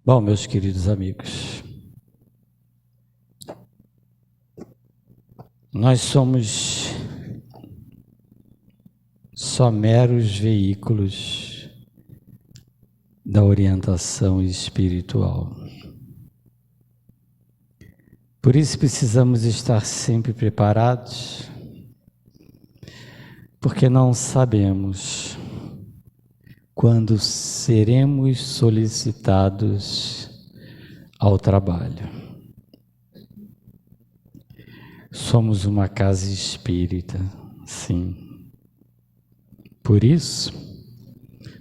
Bom, meus queridos amigos, nós somos só meros veículos da orientação espiritual. Por isso precisamos estar sempre preparados, porque não sabemos quando seremos solicitados ao trabalho. Somos uma casa espírita, sim. Por isso,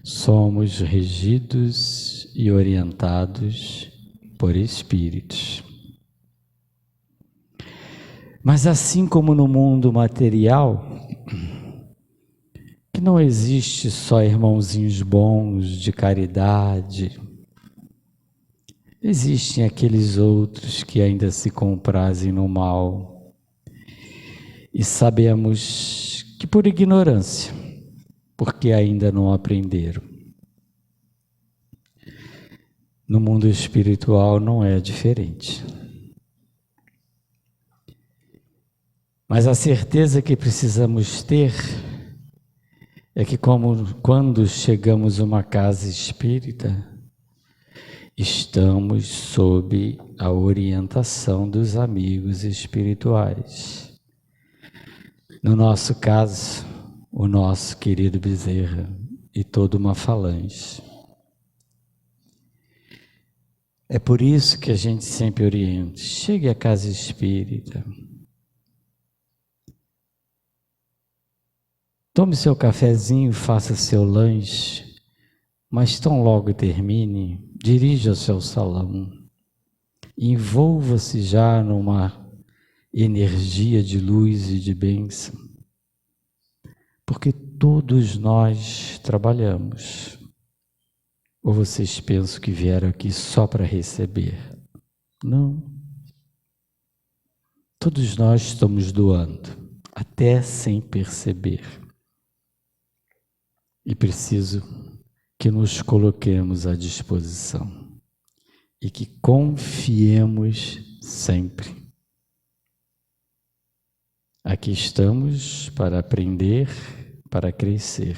somos regidos e orientados por espíritos. Mas assim como no mundo material, que não existe só irmãozinhos bons de caridade, existem aqueles outros que ainda se comprazem no mal. E sabemos que por ignorância, porque ainda não aprenderam. No mundo espiritual não é diferente. Mas a certeza que precisamos ter é que quando chegamos a uma casa espírita, estamos sob a orientação dos amigos espirituais. No nosso caso, o nosso querido Bezerra e toda uma falange. É por isso que a gente sempre orienta, chegue à casa espírita, tome seu cafezinho, faça seu lanche, mas tão logo termine, dirija ao seu salão, envolva-se já numa energia de luz e de bênção, porque todos nós trabalhamos. Ou vocês pensam que vieram aqui só para receber? Não. Todos nós estamos doando, até sem perceber. E preciso que nos coloquemos à disposição e que confiemos sempre. Aqui estamos para aprender, para crescer,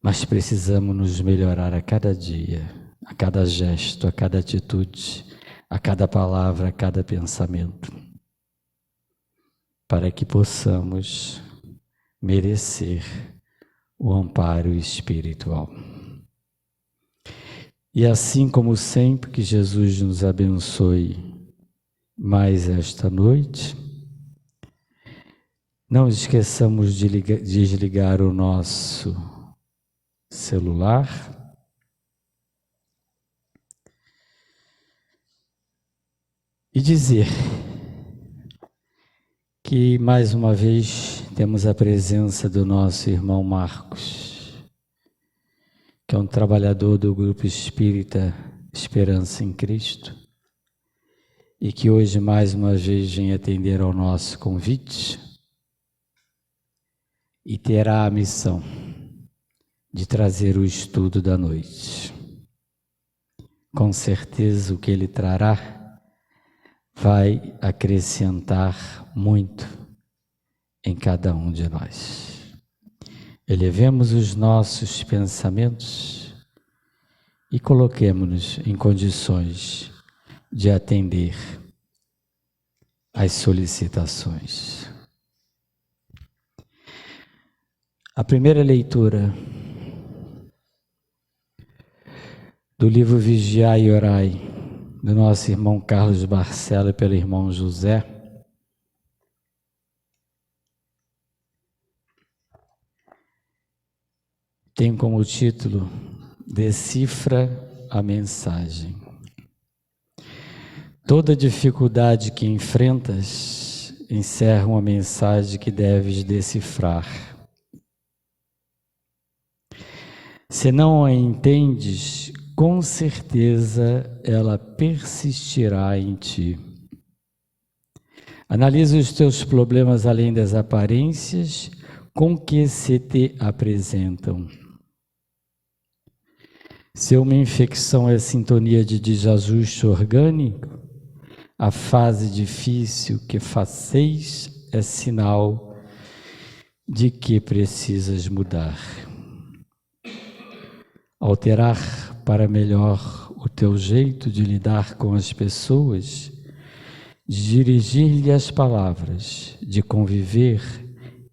mas precisamos nos melhorar a cada dia, a cada gesto, a cada atitude, a cada palavra, a cada pensamento, para que possamos merecer o amparo espiritual. E assim como sempre, que Jesus nos abençoe mais esta noite. Não esqueçamos de desligar o nosso celular. E dizer que mais uma vez temos a presença do nosso irmão Marcos, que é um trabalhador do Grupo Espírita Esperança em Cristo, e que hoje mais uma vez vem atender ao nosso convite e terá a missão de trazer o estudo da noite. Com certeza o que ele trará vai acrescentar muito em cada um de nós. Elevemos os nossos pensamentos e coloquemo-nos em condições de atender às solicitações. A primeira leitura do livro Vigiai e Orai, do nosso irmão Carlos Barcelo e pelo irmão José, tem como título Decifra a Mensagem. Toda dificuldade que enfrentas encerra uma mensagem que deves decifrar. Se não a entendes, com certeza ela persistirá em ti. Analisa os teus problemas além das aparências com que se te apresentam. Se uma infecção é sintonia de desajuste orgânico, a fase difícil que faceis é sinal de que precisas mudar. Alterar para melhor o teu jeito de lidar com as pessoas, de dirigir-lhe as palavras, de conviver,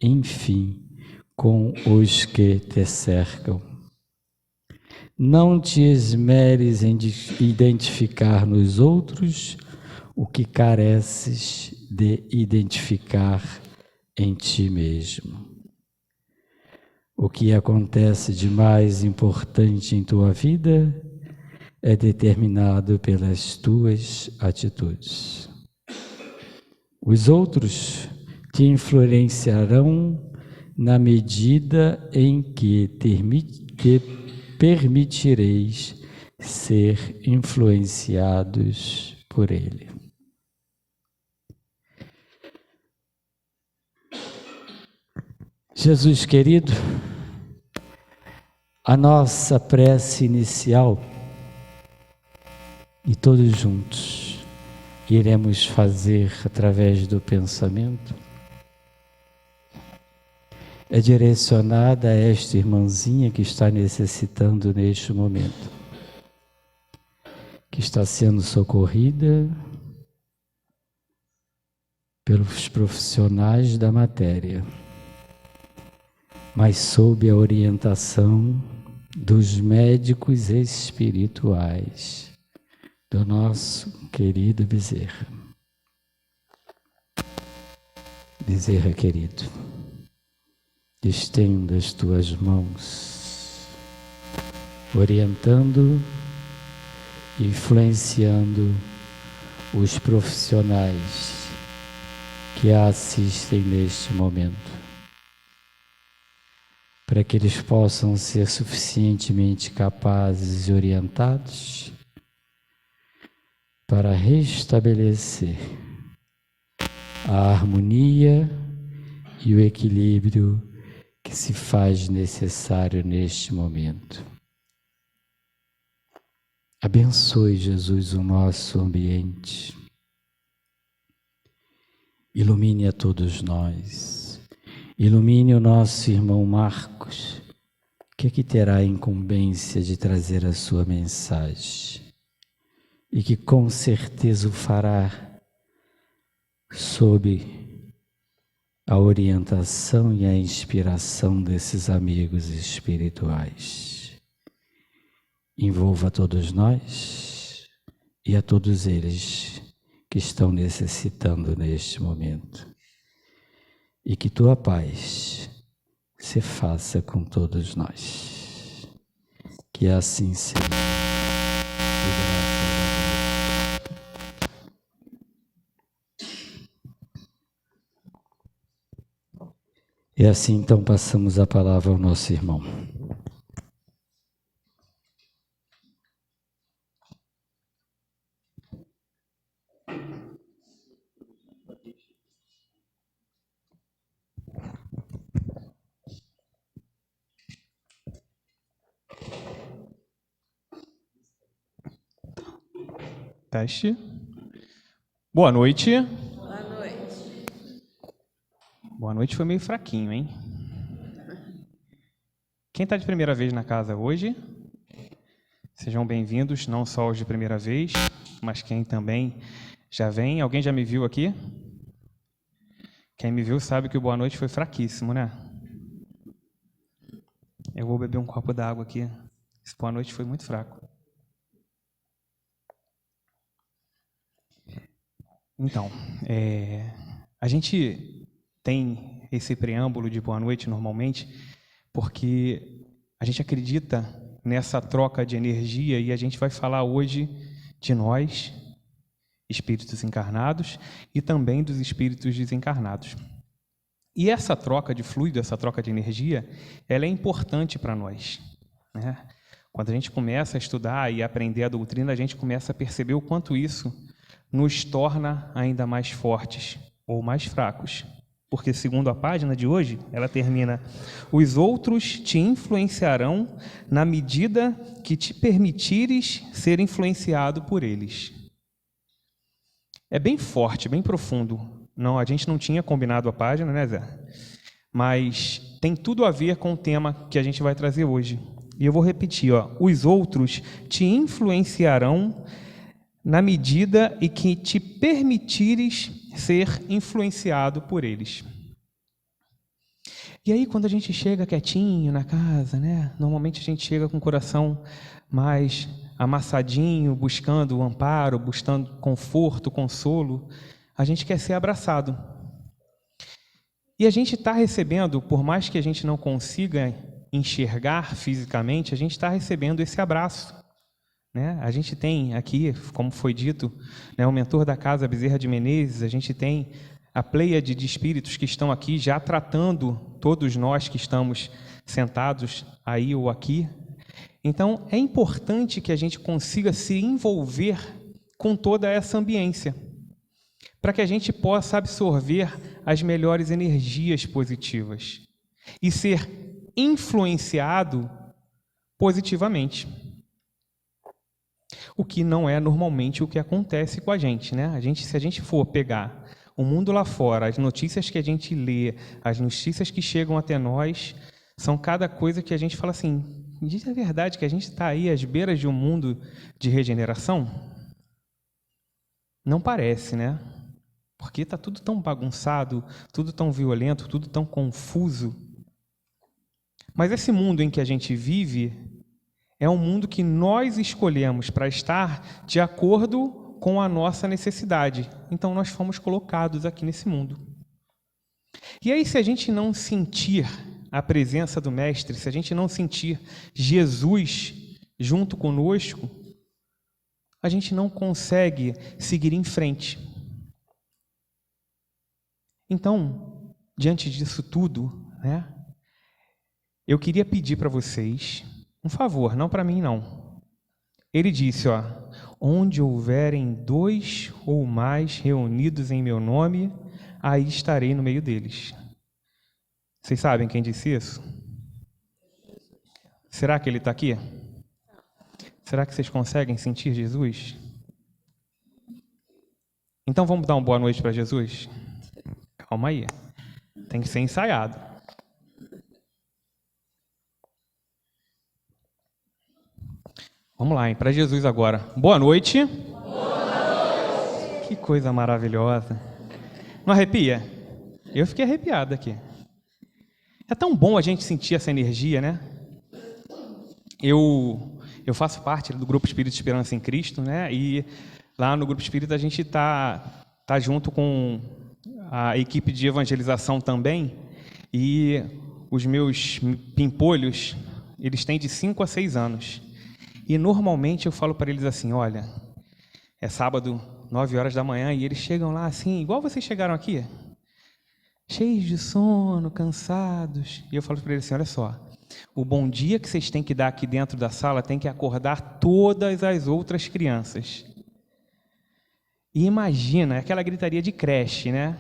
enfim, com os que te cercam. Não te esmeres em identificar nos outros o que careces de identificar em ti mesmo. O que acontece de mais importante em tua vida é determinado pelas tuas atitudes. Os outros te influenciarão na medida em que te permitireis ser influenciados por ele. Jesus querido, a nossa prece inicial, e todos juntos iremos fazer através do pensamento, é direcionada a esta irmãzinha que está necessitando neste momento, que está sendo socorrida pelos profissionais da matéria, mas sob a orientação dos médicos espirituais do nosso querido Bezerra. Bezerra querido, estenda as tuas mãos, orientando e influenciando os profissionais que a assistem neste momento, para que eles possam ser suficientemente capazes e orientados para restabelecer a harmonia e o equilíbrio que se faz necessário neste momento. Abençoe, Jesus, o nosso ambiente. Ilumine a todos nós. Ilumine o nosso irmão Marcos, que aqui terá a incumbência de trazer a sua mensagem e que com certeza o fará sob a orientação e a inspiração desses amigos espirituais. Envolva a todos nós e a todos eles que estão necessitando neste momento. E que tua paz se faça com todos nós. Que assim seja. E assim então passamos a palavra ao nosso irmão. Teste. Boa noite. Boa noite. Boa noite foi meio fraquinho, hein? Quem está de primeira vez na casa hoje, sejam bem-vindos, não só os de primeira vez, mas quem também já vem. Alguém já me viu aqui? Quem me viu sabe que o boa noite foi fraquíssimo, né? Eu vou beber um copo d'água aqui. Esse boa noite foi muito fraco. Então, a gente tem esse preâmbulo de boa noite normalmente porque a gente acredita nessa troca de energia e a gente vai falar hoje de nós, espíritos encarnados, e também dos espíritos desencarnados. E essa troca de fluido, essa troca de energia, ela é importante para nós, né? Quando a gente começa a estudar e aprender a doutrina, a gente começa a perceber o quanto isso nos torna ainda mais fortes ou mais fracos. porque segundo a página de hoje, ela termina: os outros te influenciarão na medida que te permitires ser influenciado por eles. É bem forte, bem profundo. Não, a gente não tinha combinado a página, né, Zé? Mas tem tudo a ver com o tema que a gente vai trazer hoje. E eu vou repetir, ó: os outros te influenciarão na medida em que te permitires ser influenciado por eles. E aí, quando a gente chega quietinho na casa, né? Normalmente a gente chega com o coração mais amassadinho, buscando o amparo, buscando conforto, consolo. A gente quer ser abraçado. E a gente está recebendo, por mais que a gente não consiga enxergar fisicamente, a gente está recebendo esse abraço, né? A gente tem aqui, como foi dito, né, o mentor da casa, Bezerra de Menezes, a gente tem a pleiade de espíritos que estão aqui já tratando todos nós que estamos sentados aí ou aqui. Então, é importante que a gente consiga se envolver com toda essa ambiência, para que a gente possa absorver as melhores energias positivas e ser influenciado positivamente. O que não é normalmente o que acontece com a gente, né? Se a gente for pegar o mundo lá fora, as notícias que a gente lê, as notícias que chegam até nós, são cada coisa que a gente fala assim: diz a verdade que a gente está aí às beiras de um mundo de regeneração? Não parece, né? Porque está tudo tão bagunçado, tudo tão violento, tudo tão confuso. Mas esse mundo em que a gente vive é um mundo que nós escolhemos para estar de acordo com a nossa necessidade. Então, nós fomos colocados aqui nesse mundo. E aí, se a gente não sentir a presença do Mestre, se a gente não sentir Jesus junto conosco, a gente não consegue seguir em frente. Então, diante disso tudo, né, eu queria pedir para vocês um favor, não para mim não. Ele disse, ó: onde houverem 2 ou mais reunidos em meu nome, aí estarei no meio deles. Vocês sabem quem disse isso? Será que ele está aqui? Será que vocês conseguem sentir Jesus? Então vamos dar uma boa noite para Jesus? Calma aí, tem que ser ensaiado. Vamos lá, hein? Para Jesus agora. Boa noite. Boa noite. Que coisa maravilhosa. Não arrepia? Eu fiquei arrepiado aqui. É tão bom a gente sentir essa energia, né? Eu faço parte do Grupo Espírita Esperança em Cristo, né? E lá no Grupo Espírita a gente tá junto com a equipe de evangelização também. E os meus pimpolhos, eles têm de 5 a 6 anos. E normalmente eu falo para eles assim: olha, é sábado, 9 horas da manhã, e eles chegam lá assim, igual vocês chegaram aqui, cheios de sono, cansados. E eu falo para eles assim: olha só, o bom dia que vocês têm que dar aqui dentro da sala tem que acordar todas as outras crianças. E imagina, aquela gritaria de creche, né?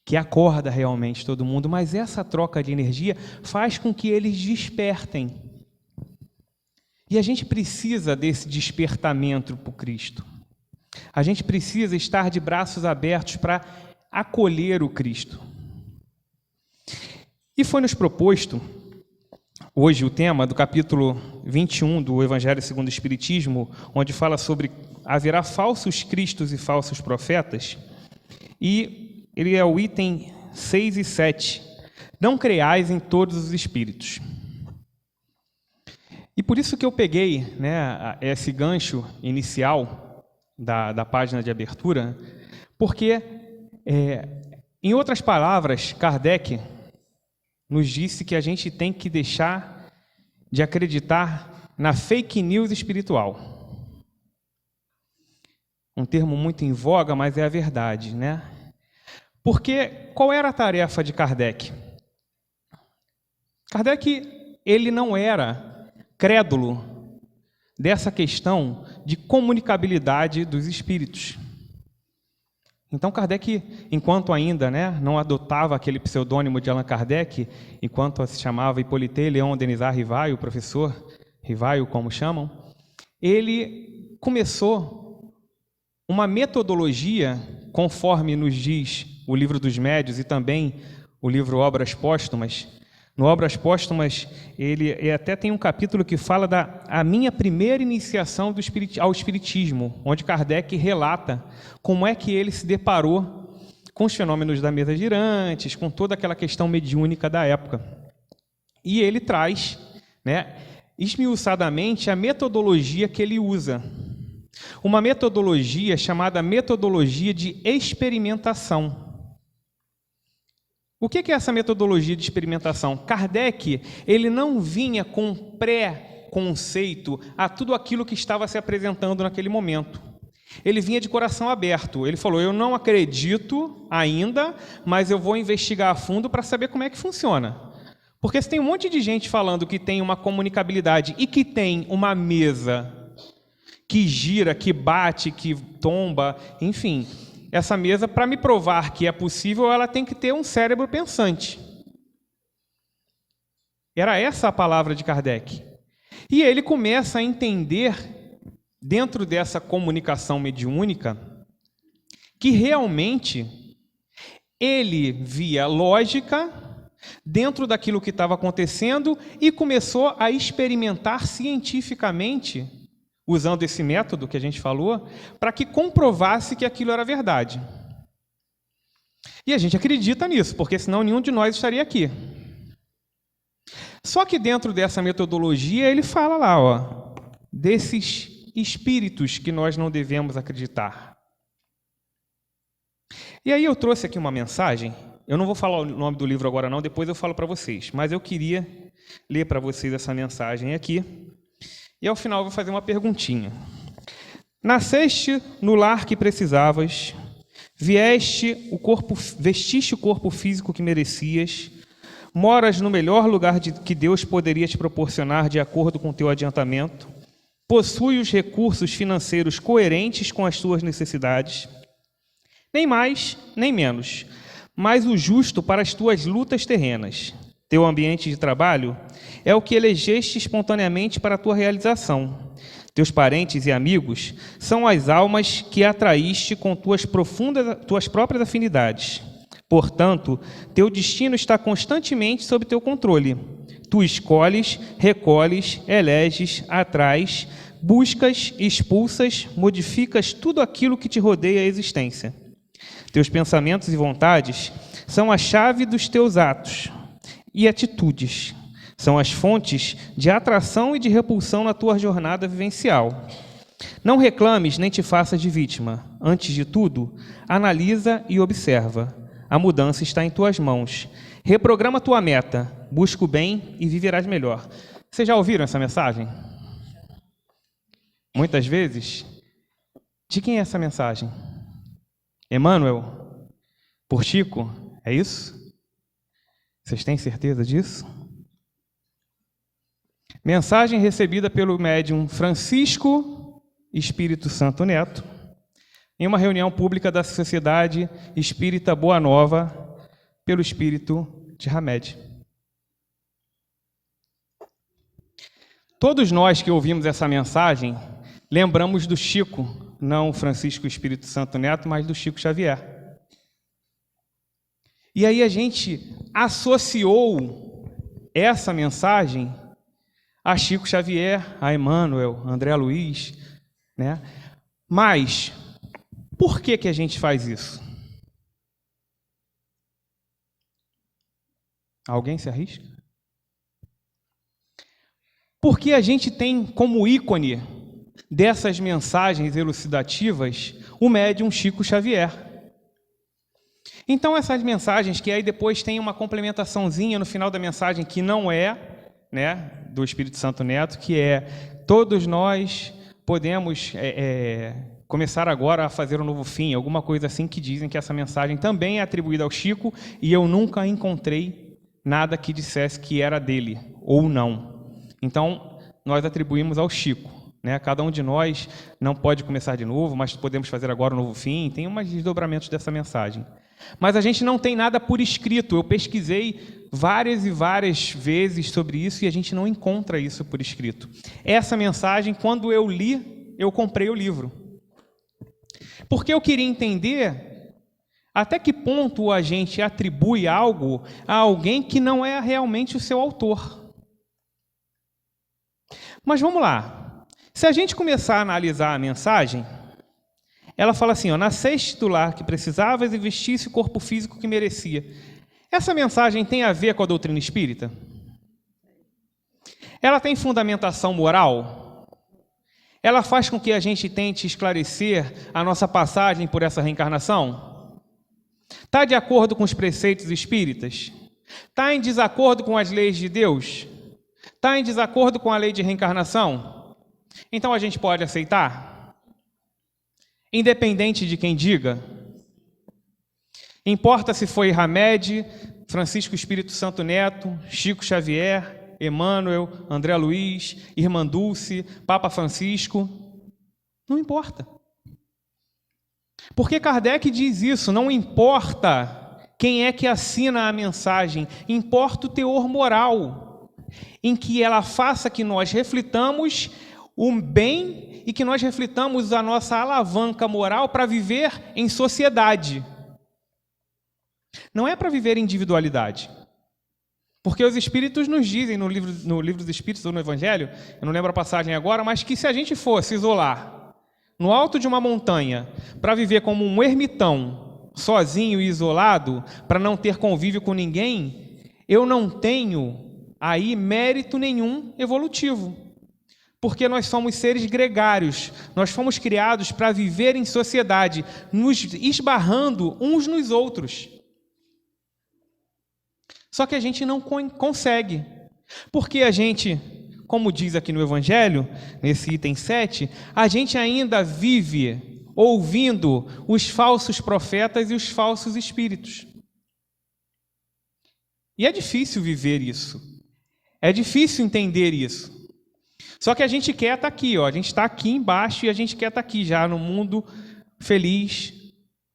Que acorda realmente todo mundo, mas essa troca de energia faz com que eles despertem. E a gente precisa desse despertamento para o Cristo. A gente precisa estar de braços abertos para acolher o Cristo. E foi nos proposto, hoje, o tema do capítulo 21 do Evangelho segundo o Espiritismo, onde fala sobre haverá falsos cristos e falsos profetas, e ele é o item 6 e 7. Não creais em todos os espíritos. E por isso que eu peguei, né, esse gancho inicial da página de abertura, porque, em outras palavras, Kardec nos disse que a gente tem que deixar de acreditar na fake news espiritual. Um termo muito em voga, mas é a verdade, né? Porque qual era a tarefa de Kardec? Kardec, ele não era crédulo dessa questão de comunicabilidade dos espíritos. Então Kardec, enquanto ainda não adotava aquele pseudônimo de Allan Kardec, enquanto se chamava Hippolyte Léon Denisard Rivail, o professor Rivail, como chamam, ele começou uma metodologia, conforme nos diz o Livro dos Médiuns e também o livro Obras Póstumas. No Obras Póstumas, ele até tem um capítulo que fala a minha primeira iniciação ao Espiritismo, onde Kardec relata como é que ele se deparou com os fenômenos da mesa girantes, com toda aquela questão mediúnica da época. E ele traz, esmiuçadamente, a metodologia que ele usa. Uma metodologia chamada metodologia de experimentação. O que é essa metodologia de experimentação? Kardec, ele não vinha com pré-conceito a tudo aquilo que estava se apresentando naquele momento. Ele vinha de coração aberto. Ele falou, eu não acredito ainda, mas eu vou investigar a fundo para saber como é que funciona. Porque se tem um monte de gente falando que tem uma comunicabilidade e que tem uma mesa que gira, que bate, que tomba, enfim... Essa mesa, para me provar que é possível, ela tem que ter um cérebro pensante. Era essa a palavra de Kardec. E ele começa a entender, dentro dessa comunicação mediúnica, que realmente ele via lógica dentro daquilo que estava acontecendo e começou a experimentar cientificamente, usando esse método que a gente falou, para que comprovasse que aquilo era verdade. E a gente acredita nisso, porque senão nenhum de nós estaria aqui. Só que dentro dessa metodologia, ele fala lá, desses espíritos que nós não devemos acreditar. E aí eu trouxe aqui uma mensagem, eu não vou falar o nome do livro agora não, depois eu falo para vocês, mas eu queria ler para vocês essa mensagem aqui. E ao final eu vou fazer uma perguntinha. Nasceste no lar que precisavas, vestiste o corpo físico que merecias, moras no melhor lugar que Deus poderia te proporcionar de acordo com o teu adiantamento, possui os recursos financeiros coerentes com as tuas necessidades, nem mais, nem menos, mas o justo para as tuas lutas terrenas. Teu ambiente de trabalho é o que elegeste espontaneamente para a tua realização. Teus parentes e amigos são as almas que atraíste com tuas próprias afinidades. Portanto, teu destino está constantemente sob teu controle. Tu escolhes, recolhes, eleges, atrais, buscas, expulsas, modificas tudo aquilo que te rodeia a existência. Teus pensamentos e vontades são a chave dos teus atos e atitudes. São as fontes de atração e de repulsão na tua jornada vivencial. Não reclames nem te faças de vítima. Antes de tudo, analisa e observa. A mudança está em tuas mãos. Reprograma tua meta. Busca o bem e viverás melhor. Vocês já ouviram essa mensagem? Muitas vezes. De quem é essa mensagem? Emmanuel? Por Chico? É isso? Vocês têm certeza disso? Mensagem recebida pelo médium Francisco Espírito Santo Neto, em uma reunião pública da Sociedade Espírita Boa Nova, pelo Espírito de Hamed. Todos nós que ouvimos essa mensagem, lembramos do Chico, não Francisco Espírito Santo Neto, mas do Chico Xavier. E aí a gente associou essa mensagem a Chico Xavier, a Emmanuel, a André Luiz, Mas, por que a gente faz isso? Alguém se arrisca? Porque a gente tem como ícone dessas mensagens elucidativas o médium Chico Xavier. Então, essas mensagens, que aí depois tem uma complementaçãozinha no final da mensagem, que não é, do Espírito Santo Neto, que é: todos nós podemos começar agora a fazer um novo fim, alguma coisa assim, que dizem que essa mensagem também é atribuída ao Chico, e eu nunca encontrei nada que dissesse que era dele, ou não. Então, nós atribuímos ao Chico, né? Cada um de nós não pode começar de novo, mas podemos fazer agora um novo fim. Tem umas desdobramentos dessa mensagem. Mas a gente não tem nada por escrito. Eu pesquisei várias e várias vezes sobre isso e a gente não encontra isso por escrito. Essa mensagem, quando eu li, eu comprei o livro. Porque eu queria entender até que ponto a gente atribui algo a alguém que não é realmente o seu autor. Mas vamos lá. Se a gente começar a analisar a mensagem, ela fala assim, ó, nasceste do lar que precisavas e vestisse o corpo físico que merecia. Essa mensagem tem a ver com a doutrina espírita? Ela tem fundamentação moral? Ela faz com que a gente tente esclarecer a nossa passagem por essa reencarnação? Está de acordo com os preceitos espíritas? Está em desacordo com as leis de Deus? Está em desacordo com a lei de reencarnação? Então a gente pode aceitar? Independente de quem diga? Importa se foi Hamed, Francisco Espírito Santo Neto, Chico Xavier, Emmanuel, André Luiz, Irmã Dulce, Papa Francisco? Não importa. Porque Kardec diz isso, não importa quem é que assina a mensagem, importa o teor moral, em que ela faça que nós reflitamos o bem e que nós reflitamos a nossa alavanca moral para viver em sociedade. Não é para viver em individualidade. Porque os Espíritos nos dizem no livro dos Espíritos ou no Evangelho, eu não lembro a passagem agora, mas que se a gente fosse isolar no alto de uma montanha para viver como um ermitão, sozinho e isolado, para não ter convívio com ninguém, eu não tenho aí mérito nenhum evolutivo. Porque nós somos seres gregários, nós fomos criados para viver em sociedade, nos esbarrando uns nos outros. Só que a gente não consegue, porque a gente, como diz aqui no Evangelho, nesse item 7, a gente ainda vive ouvindo os falsos profetas e os falsos espíritos. E é difícil viver isso, é difícil entender isso. Só que a gente quer estar aqui, ó. A gente está aqui embaixo e a gente quer estar aqui já no mundo feliz,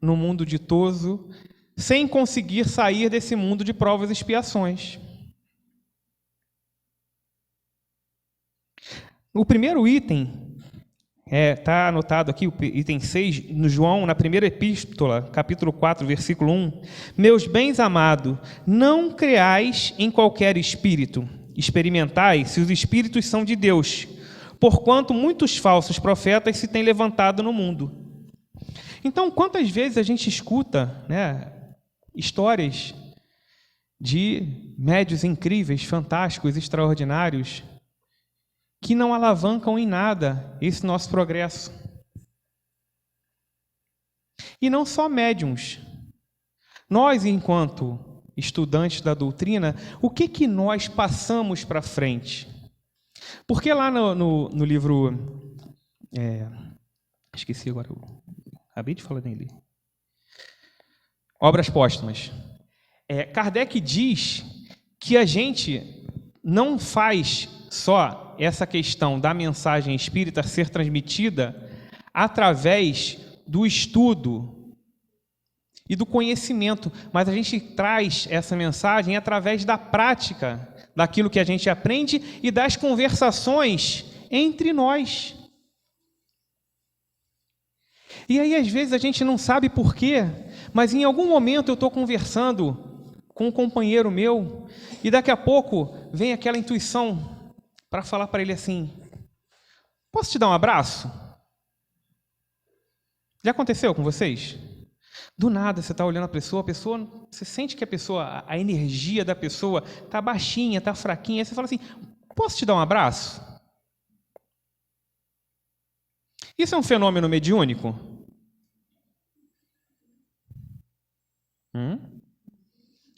no mundo ditoso, sem conseguir sair desse mundo de provas e expiações. O primeiro item, está anotado aqui, o item 6, no João, na primeira epístola, capítulo 4, versículo 1. Meus bens amados, não creais em qualquer espírito. Experimentai se os espíritos são de Deus, porquanto muitos falsos profetas se têm levantado no mundo. Então, quantas vezes a gente escuta, né, histórias de médiuns incríveis, fantásticos, extraordinários, que não alavancam em nada esse nosso progresso. E não só médiuns. Nós, enquanto estudantes da doutrina, o que nós passamos para frente? Porque lá no livro... esqueci agora, acabei de falar dele. Obras Póstumas. Kardec diz que a gente não faz só essa questão da mensagem espírita ser transmitida através do estudo e do conhecimento, mas a gente traz essa mensagem através da prática, daquilo que a gente aprende e das conversações entre nós. E aí, às vezes, a gente não sabe por quê, mas em algum momento eu estou conversando com um companheiro meu e daqui a pouco vem aquela intuição para falar para ele assim, posso te dar um abraço? Já aconteceu com vocês? Do nada, você está olhando a pessoa, você sente que a energia da pessoa está baixinha, está fraquinha, aí você fala assim, posso te dar um abraço? Isso é um fenômeno mediúnico?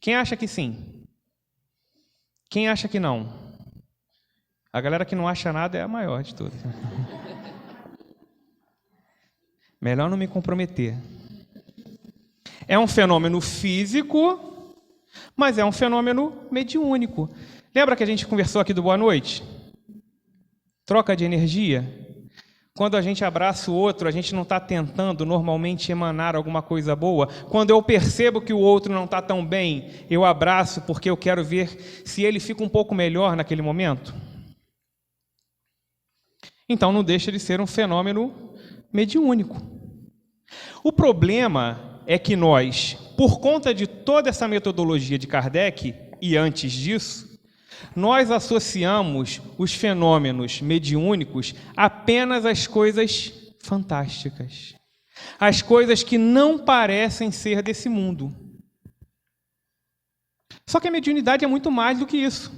Quem acha que sim? Quem acha que não? A galera que não acha nada é a maior de todas. Melhor não me comprometer. É um fenômeno físico, mas é um fenômeno mediúnico. Lembra que a gente conversou aqui do boa noite? Troca de energia? Quando a gente abraça o outro, a gente não está tentando normalmente emanar alguma coisa boa. Quando eu percebo que o outro não está tão bem, eu abraço porque eu quero ver se ele fica um pouco melhor naquele momento. Então não deixa de ser um fenômeno mediúnico. O problema é que nós, por conta de toda essa metodologia de Kardec, e antes disso, nós associamos os fenômenos mediúnicos apenas às coisas fantásticas, às coisas que não parecem ser desse mundo. Só que a mediunidade é muito mais do que isso.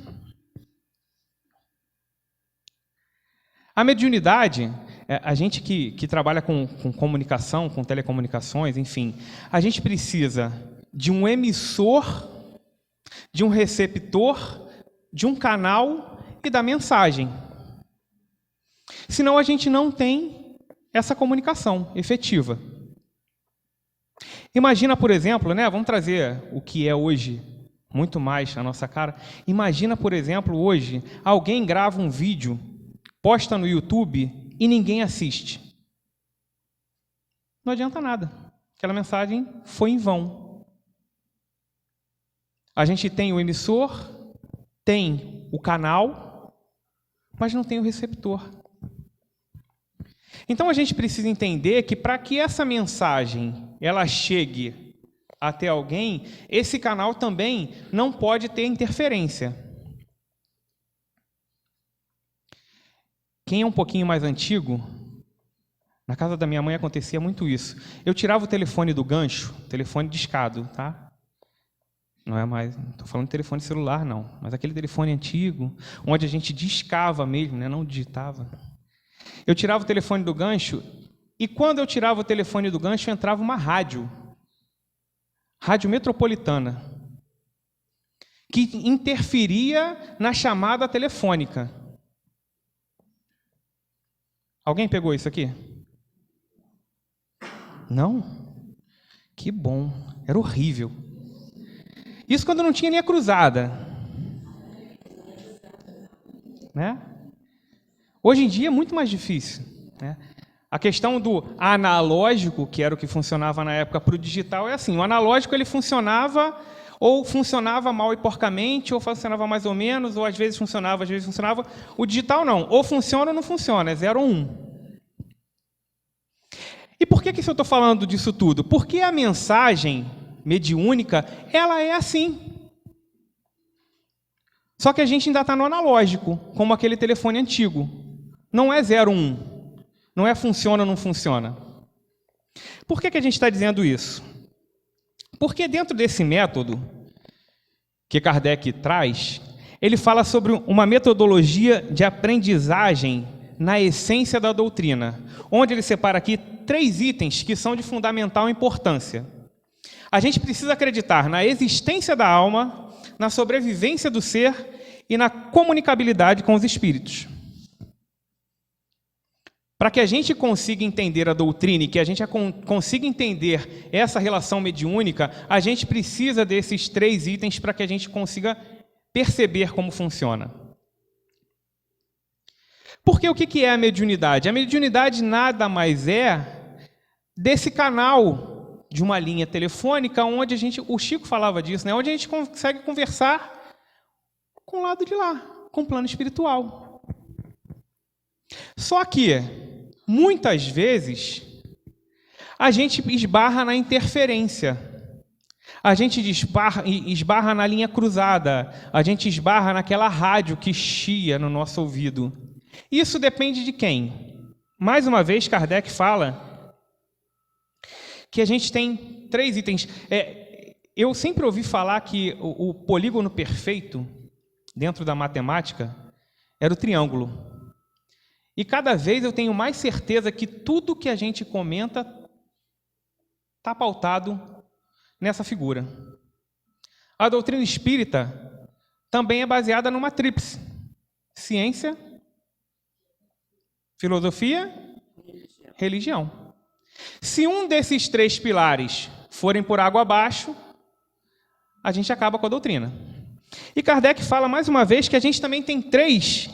A mediunidade, a gente que trabalha com comunicação, com telecomunicações, enfim, a gente precisa de um emissor, de um receptor, de um canal e da mensagem. Senão a gente não tem essa comunicação efetiva. Imagina, por exemplo, vamos trazer o que é hoje muito mais na nossa cara. Imagina, por exemplo, hoje, alguém grava um vídeo, posta no YouTube e ninguém assiste. Não adianta nada. Aquela mensagem foi em vão. A gente tem o emissor, tem o canal, mas não tem o receptor. Então a gente precisa entender que para que essa mensagem ela chegue até alguém, esse canal também não pode ter interferência. Quem é um pouquinho mais antigo, na casa da minha mãe acontecia muito isso. Eu tirava o telefone do gancho, telefone discado, tá? Não é mais, não estou falando de telefone celular, não, mas aquele telefone antigo, onde a gente discava mesmo, não digitava. Eu tirava o telefone do gancho, e quando eu tirava o telefone do gancho, entrava uma rádio metropolitana, que interferia na chamada telefônica. Alguém pegou isso aqui? Não? Que bom, era horrível. Isso quando não tinha linha cruzada. Hoje em dia é muito mais difícil. A questão do analógico, que era o que funcionava na época para o digital, é assim. O analógico ele funcionava, ou funcionava mal e porcamente, ou funcionava mais ou menos, ou às vezes funcionava, às vezes funcionava. O digital não. Ou funciona ou não funciona. É 0 ou 1. E por que eu estou falando disso tudo? Porque a mensagem mediúnica, ela é assim. Só que a gente ainda está no analógico, como aquele telefone antigo. Não é 0, 1. Não é funciona ou não funciona. Por que a gente está dizendo isso? Porque dentro desse método que Kardec traz, ele fala sobre uma metodologia de aprendizagem na essência da doutrina, onde ele separa aqui 3 itens que são de fundamental importância. A gente precisa acreditar na existência da alma, na sobrevivência do ser e na comunicabilidade com os espíritos. Para que a gente consiga entender a doutrina e que a gente consiga entender essa relação mediúnica, a gente precisa desses 3 itens para que a gente consiga perceber como funciona. Porque o que é a mediunidade? A mediunidade nada mais é desse canal de uma linha telefônica onde o Chico falava disso, onde a gente consegue conversar com o lado de lá, com o plano espiritual. Só que, muitas vezes, a gente esbarra na interferência, a gente esbarra na linha cruzada, a gente esbarra naquela rádio que chia no nosso ouvido. Isso depende de quem? Mais uma vez, Kardec fala que a gente tem 3 itens. Eu sempre ouvi falar que o polígono perfeito, dentro da matemática, era o triângulo. E cada vez eu tenho mais certeza que tudo que a gente comenta está pautado nessa figura. A doutrina espírita também é baseada numa tríplice: ciência, filosofia, religião. Se um desses 3 pilares forem por água abaixo, a gente acaba com a doutrina. E Kardec fala mais uma vez que a gente também tem 3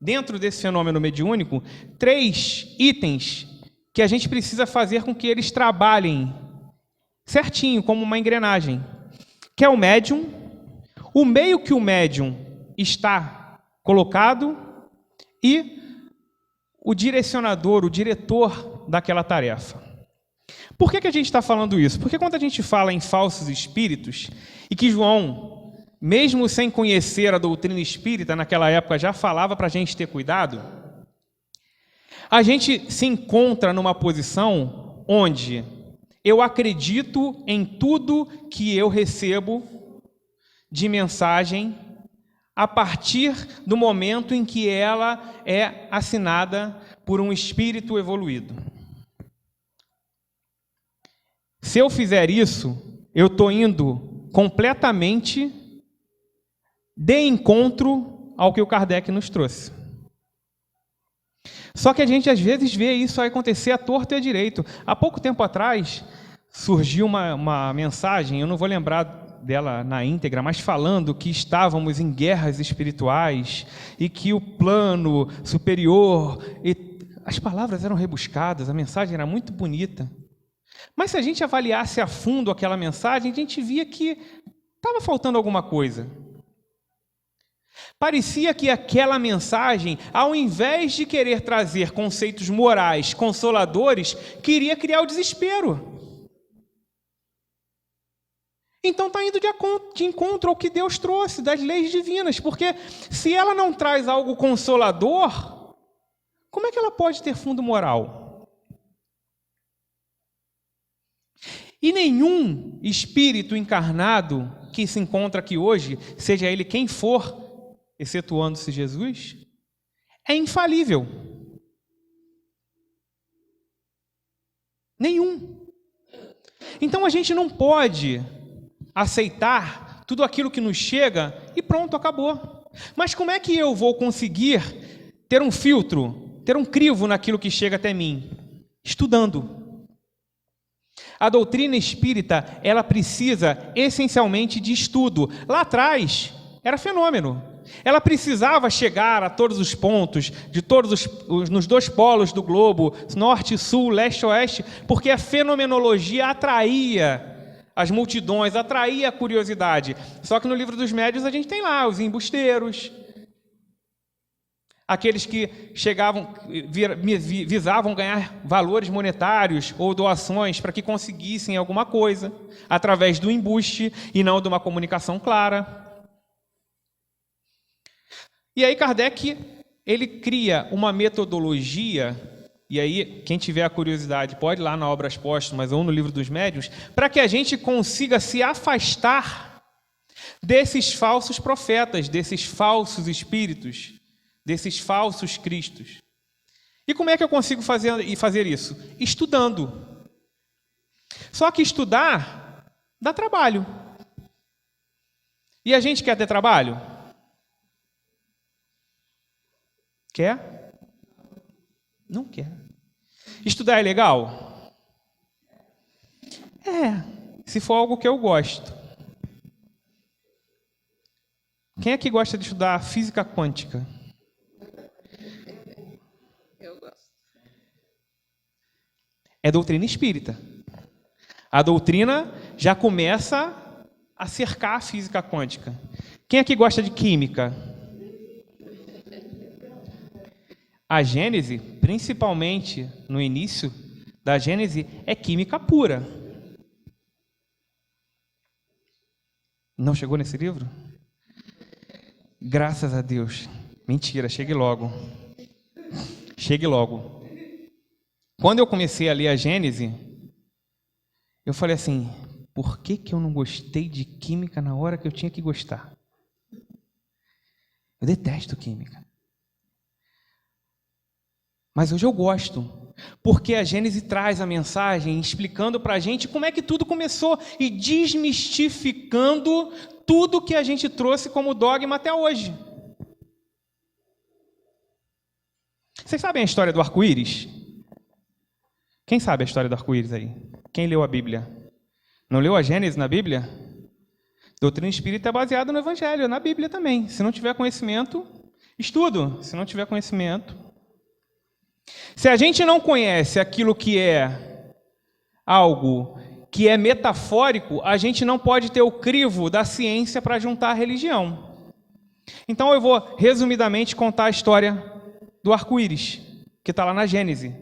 dentro desse fenômeno mediúnico, 3 itens que a gente precisa fazer com que eles trabalhem certinho, como uma engrenagem, que é o médium, o meio que o médium está colocado e o direcionador, o diretor daquela tarefa. Por que a gente está falando isso? Porque quando a gente fala em falsos espíritos, e que João, mesmo sem conhecer a doutrina espírita, naquela época já falava para a gente ter cuidado, a gente se encontra numa posição onde eu acredito em tudo que eu recebo de mensagem a partir do momento em que ela é assinada por um espírito evoluído. Se eu fizer isso, eu estou indo completamente de encontro ao que o Kardec nos trouxe. Só que a gente às vezes vê isso acontecer à torto e à direito. Há pouco tempo atrás surgiu uma mensagem, eu não vou lembrar dela na íntegra, mas falando que estávamos em guerras espirituais e que o plano superior, e as palavras eram rebuscadas, a mensagem era muito bonita. Mas se a gente avaliasse a fundo aquela mensagem, a gente via que estava faltando alguma coisa. Parecia que aquela mensagem, ao invés de querer trazer conceitos morais consoladores, queria criar o desespero. Então está indo de encontro ao que Deus trouxe, das leis divinas, porque se ela não traz algo consolador, como é que ela pode ter fundo moral? E nenhum espírito encarnado que se encontra aqui hoje, seja ele quem for, excetuando-se Jesus, é infalível. Nenhum. Então a gente não pode aceitar tudo aquilo que nos chega e pronto, acabou. Mas como é que eu vou conseguir ter um filtro, ter um crivo naquilo que chega até mim? Estudando. A doutrina espírita, ela precisa essencialmente de estudo. Lá atrás, era fenômeno. Ela precisava chegar a todos os pontos, nos 2 polos do globo, norte, sul, leste, oeste, porque a fenomenologia atraía as multidões, atraía a curiosidade. Só que no livro dos médiuns a gente tem lá os embusteiros, aqueles que visavam ganhar valores monetários ou doações para que conseguissem alguma coisa, através do embuste e não de uma comunicação clara. E aí Kardec, ele cria uma metodologia, e aí quem tiver a curiosidade pode ir lá na Obras Póstumas ou no Livro dos Médiuns, para que a gente consiga se afastar desses falsos profetas, desses falsos espíritos, desses falsos cristos. E como é que eu consigo fazer isso? Estudando. Só que estudar dá trabalho. E a gente quer ter trabalho? Quer? Não quer. Estudar é legal? Se for algo que eu gosto. Quem é que gosta de estudar física quântica? Eu gosto. É doutrina espírita. A doutrina já começa a cercar a física quântica. Quem é que gosta de química? A Gênese, principalmente no início da Gênese, é química pura. Não chegou nesse livro? Graças a Deus. Mentira, chegue logo. Chegue logo. Quando eu comecei a ler a Gênese, eu falei assim, por que eu não gostei de química na hora que eu tinha que gostar? Eu detesto química. Mas hoje eu gosto, porque a Gênese traz a mensagem explicando para a gente como é que tudo começou e desmistificando tudo que a gente trouxe como dogma até hoje. Vocês sabem a história do arco-íris? Quem sabe a história do arco-íris aí? Quem leu a Bíblia? Não leu a Gênese na Bíblia? Doutrina espírita é baseada no Evangelho, na Bíblia também. Se não tiver conhecimento, Estudo, se não tiver conhecimento. Se a gente não conhece aquilo que é algo que é metafórico, a gente não pode ter o crivo da ciência para juntar a religião. Então eu vou, resumidamente, contar a história do arco-íris, que está lá na Gênese,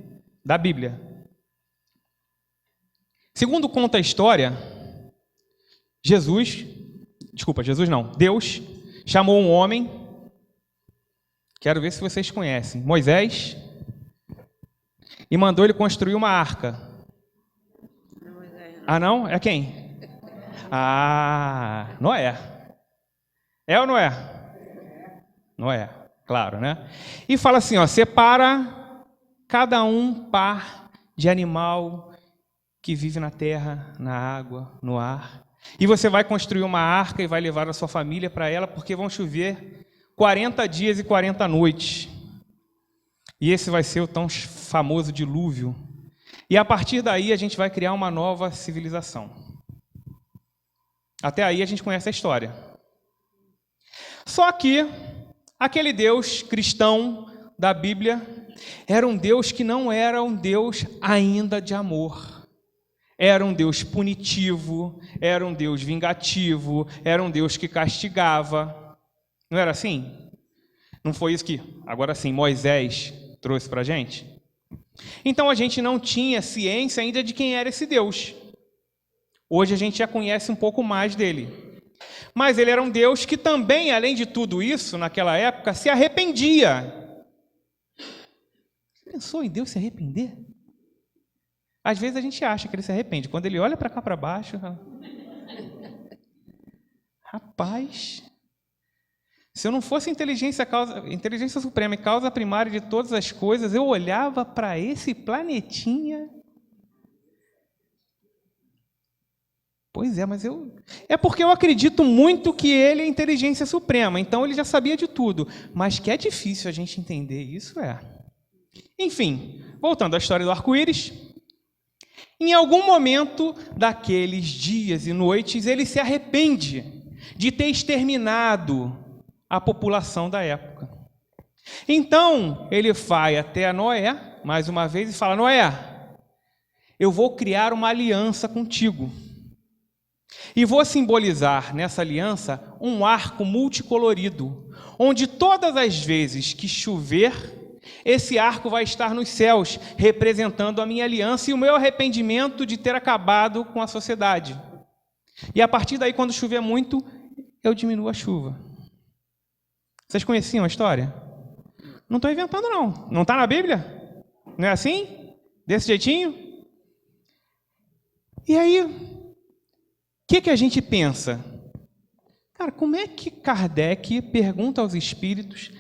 da Bíblia. Segundo conta a história, Deus chamou um homem, quero ver se vocês conhecem, Moisés, e mandou ele construir uma arca. Ah, não? É quem? Ah, Noé. É ou não é? Noé, claro, né? E fala assim, ó, separa cada um par de animal que vive na terra, na água, no ar. E você vai construir uma arca e vai levar a sua família para ela, porque vão chover 40 dias e 40 noites. E esse vai ser o tão famoso dilúvio. E a partir daí a gente vai criar uma nova civilização. Até aí a gente conhece a história. Só que aquele Deus cristão da Bíblia era um Deus que não era um Deus ainda de amor. Era um Deus punitivo, era um Deus vingativo, era um Deus que castigava. Não era assim? Não foi isso que, agora sim, Moisés trouxe para a gente? Então a gente não tinha ciência ainda de quem era esse Deus. Hoje a gente já conhece um pouco mais dele. Mas ele era um Deus que também, além de tudo isso, naquela época, se arrependia. Você pensou em Deus se arrepender? Às vezes a gente acha que ele se arrepende. Quando ele olha para cá para baixo, rapaz, se eu não fosse inteligência suprema e causa primária de todas as coisas, eu olhava para esse planetinha. Pois é, mas é porque eu acredito muito que ele é inteligência suprema, então ele já sabia de tudo. Mas que é difícil a gente entender isso, é. Enfim, voltando à história do arco-íris, em algum momento daqueles dias e noites, ele se arrepende de ter exterminado a população da época. Então, ele vai até Noé, mais uma vez, e fala, Noé, eu vou criar uma aliança contigo. E vou simbolizar nessa aliança um arco multicolorido, onde todas as vezes que chover, esse arco vai estar nos céus, representando a minha aliança e o meu arrependimento de ter acabado com a sociedade. E a partir daí, quando chover muito, eu diminuo a chuva. Vocês conheciam a história? Não estou inventando, não. Não está na Bíblia? Não é assim? Desse jeitinho? E aí, o que a gente pensa? Cara, como é que Kardec pergunta aos espíritos,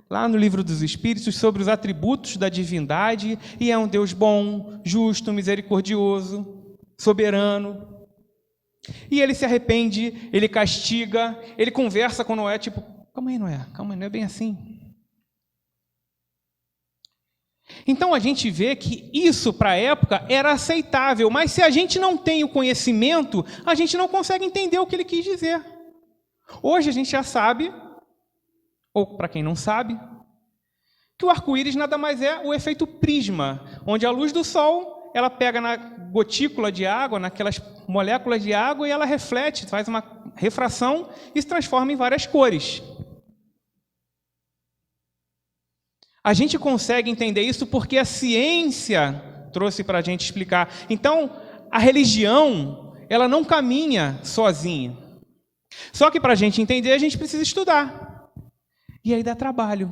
lá no Livro dos Espíritos, sobre os atributos da divindade, e é um Deus bom, justo, misericordioso, soberano. E ele se arrepende, ele castiga, ele conversa com Noé, tipo, calma aí, Noé, não é bem assim. Então a gente vê que isso para a época era aceitável, mas se a gente não tem o conhecimento, a gente não consegue entender o que ele quis dizer. Hoje a gente já sabe, ou para quem não sabe, que o arco-íris nada mais é o efeito prisma, onde a luz do sol, ela pega na gotícula de água, naquelas moléculas de água, e ela reflete, faz uma refração e se transforma em várias cores. A gente consegue entender isso porque a ciência trouxe para a gente explicar. Então, a religião, ela não caminha sozinha. Só que para a gente entender, a gente precisa estudar. E aí dá trabalho.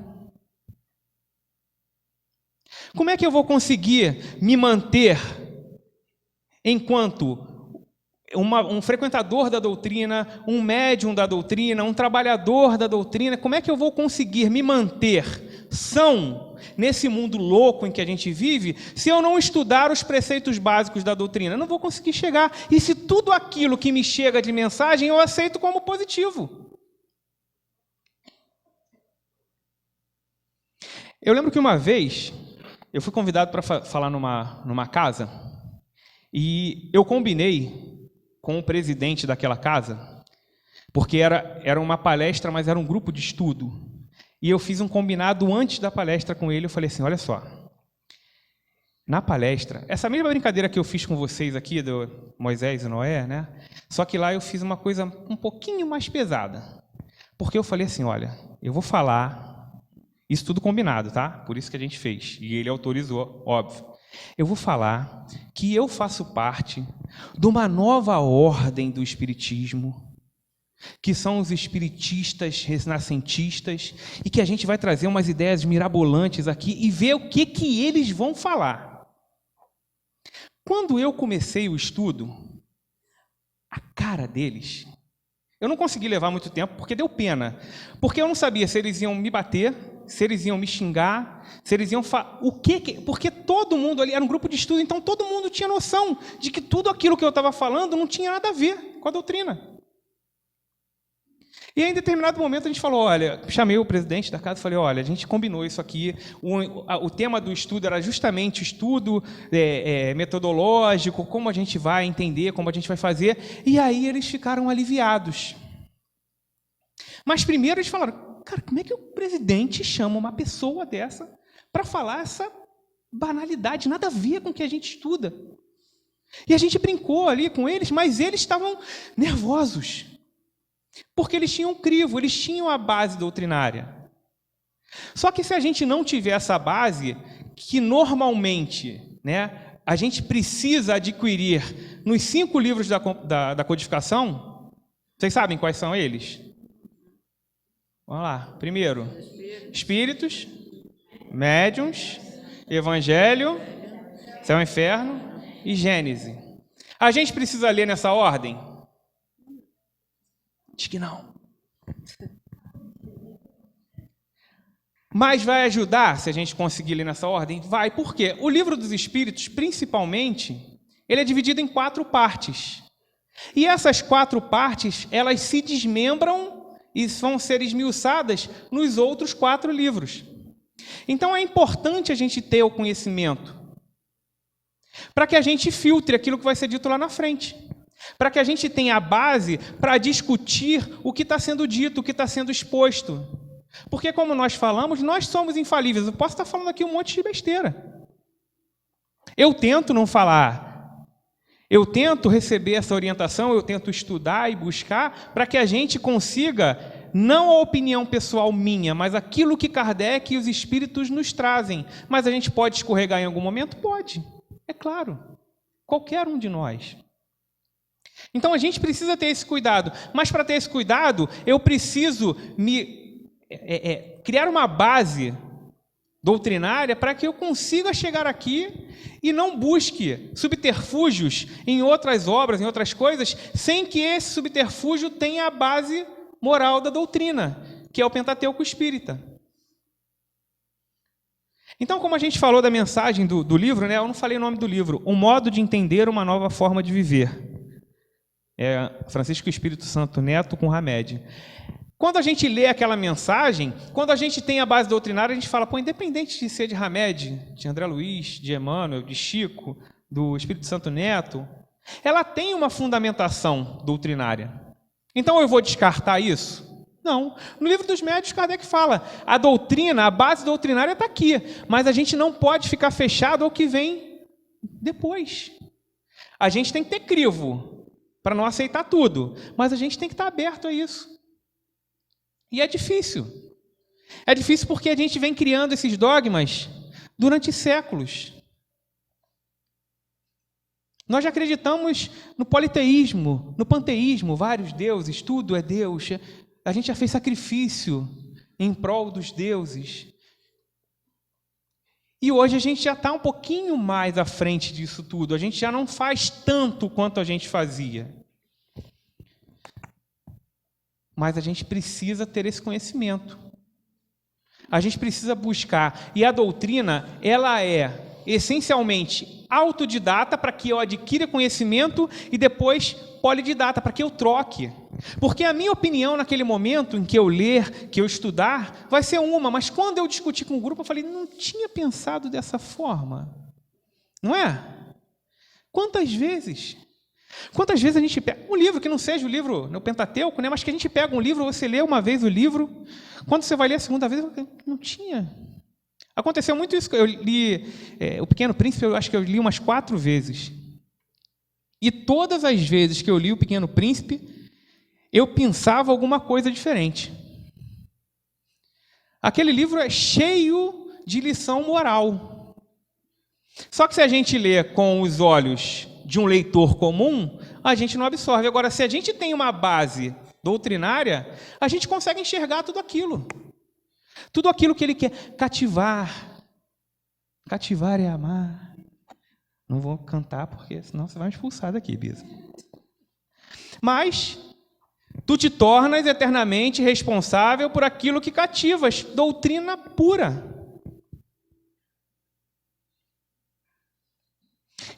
Como é que eu vou conseguir me manter enquanto um frequentador da doutrina, um médium da doutrina, um trabalhador da doutrina? Como é que eu vou conseguir me manter são nesse mundo louco em que a gente vive, se eu não estudar os preceitos básicos da doutrina? Eu não vou conseguir chegar. E se tudo aquilo que me chega de mensagem eu aceito como positivo? Eu lembro que uma vez eu fui convidado para falar numa casa e eu combinei com o presidente daquela casa, porque era uma palestra, mas era um grupo de estudo. E eu fiz um combinado antes da palestra com ele. Eu falei assim, olha só, na palestra, essa mesma brincadeira que eu fiz com vocês aqui, do Moisés e Noé, né? Só que lá eu fiz uma coisa um pouquinho mais pesada. Porque eu falei assim, olha, eu vou falar, isso tudo combinado, tá? Por isso que a gente fez. E ele autorizou, óbvio. Eu vou falar que eu faço parte de uma nova ordem do espiritismo, que são os espiritistas renascentistas, e que a gente vai trazer umas ideias mirabolantes aqui e ver o que eles vão falar. Quando eu comecei o estudo, a cara deles, eu não consegui levar muito tempo porque deu pena, porque eu não sabia se eles iam me bater, se eles iam me xingar, se eles iam porque todo mundo ali era um grupo de estudo, então todo mundo tinha noção de que tudo aquilo que eu estava falando não tinha nada a ver com a doutrina. E aí, em determinado momento, a gente falou, olha, chamei o presidente da casa e falei, olha, a gente combinou isso aqui, o tema do estudo era justamente o estudo metodológico, como a gente vai entender, como a gente vai fazer, e aí eles ficaram aliviados. Mas primeiro eles falaram, cara, como é que o presidente chama uma pessoa dessa para falar essa banalidade, nada a ver com o que a gente estuda? E a gente brincou ali com eles, mas eles estavam nervosos. Porque eles tinham crivo, eles tinham a base doutrinária. Só que se a gente não tiver essa base, que normalmente, né, a gente precisa adquirir nos 5 livros da codificação, vocês sabem quais são eles? Vamos lá. Primeiro, Espíritos, Médiuns, Evangelho, Céu e Inferno e Gênese. A gente precisa ler nessa ordem? Diz que não. Mas vai ajudar se a gente conseguir ler nessa ordem? Vai, por quê? O livro dos Espíritos, principalmente, ele é dividido em 4 partes. E essas 4 partes, elas se desmembram e vão ser esmiuçadas nos outros 4 livros. Então é importante a gente ter o conhecimento, para que a gente filtre aquilo que vai ser dito lá na frente. Para que a gente tenha a base para discutir o que está sendo dito, o que está sendo exposto. Porque, como nós falamos, nós somos infalíveis. Eu posso estar falando aqui um monte de besteira. Eu tento não falar. Eu tento receber essa orientação, eu tento estudar e buscar para que a gente consiga, não a opinião pessoal minha, mas aquilo que Kardec e os espíritos nos trazem. Mas a gente pode escorregar em algum momento? Pode, é claro. Qualquer um de nós. Então, a gente precisa ter esse cuidado. Mas, para ter esse cuidado, eu preciso criar uma base doutrinária para que eu consiga chegar aqui e não busque subterfúgios em outras obras, em outras coisas, sem que esse subterfúgio tenha a base moral da doutrina, que é o Pentateuco Espírita. Então, como a gente falou da mensagem do livro, né, eu não falei o nome do livro, O Modo de Entender uma Nova Forma de Viver. É Francisco Espírito Santo Neto com Hamed. Quando a gente lê aquela mensagem, quando a gente tem a base doutrinária, a gente fala, pô, independente de ser de Hamed, de André Luiz, de Emmanuel, de Chico, do Espírito Santo Neto, ela tem uma fundamentação doutrinária. Então eu vou descartar isso? Não. No livro dos Médiuns, Kardec fala, a doutrina, a base doutrinária está aqui, mas a gente não pode ficar fechado ao que vem depois. A gente tem que ter crivo para não aceitar tudo, mas a gente tem que estar aberto a isso. E é difícil. É difícil porque a gente vem criando esses dogmas durante séculos. Nós já acreditamos no politeísmo, no panteísmo, vários deuses, tudo é Deus. A gente já fez sacrifício em prol dos deuses. E hoje a gente já está um pouquinho mais à frente disso tudo. A gente já não faz tanto quanto a gente fazia. Mas a gente precisa ter esse conhecimento. A gente precisa buscar. E a doutrina, ela é essencialmente autodidata para que eu adquira conhecimento e depois polididata para que eu troque. Porque a minha opinião naquele momento em que eu ler, que eu estudar, vai ser uma, mas quando eu discutir com o grupo, eu falei, não tinha pensado dessa forma. Não é? Quantas vezes Quantas vezes a gente pega um livro que não seja o livro no Pentateuco, né? Mas que a gente pega um livro, você lê uma vez o livro, quando você vai ler a segunda vez, não tinha. Aconteceu muito isso, eu li O Pequeno Príncipe, eu acho que eu li umas 4 vezes. E todas as vezes que eu li O Pequeno Príncipe, eu pensava alguma coisa diferente. Aquele livro é cheio de lição moral. Só que se a gente lê com os olhos de um leitor comum, a gente não absorve. Agora, se a gente tem uma base doutrinária, a gente consegue enxergar tudo aquilo. Tudo aquilo que ele quer cativar. Cativar é amar. Não vou cantar, porque senão você vai me expulsar daqui, Bisa. Mas tu te tornas eternamente responsável por aquilo que cativas. Doutrina pura.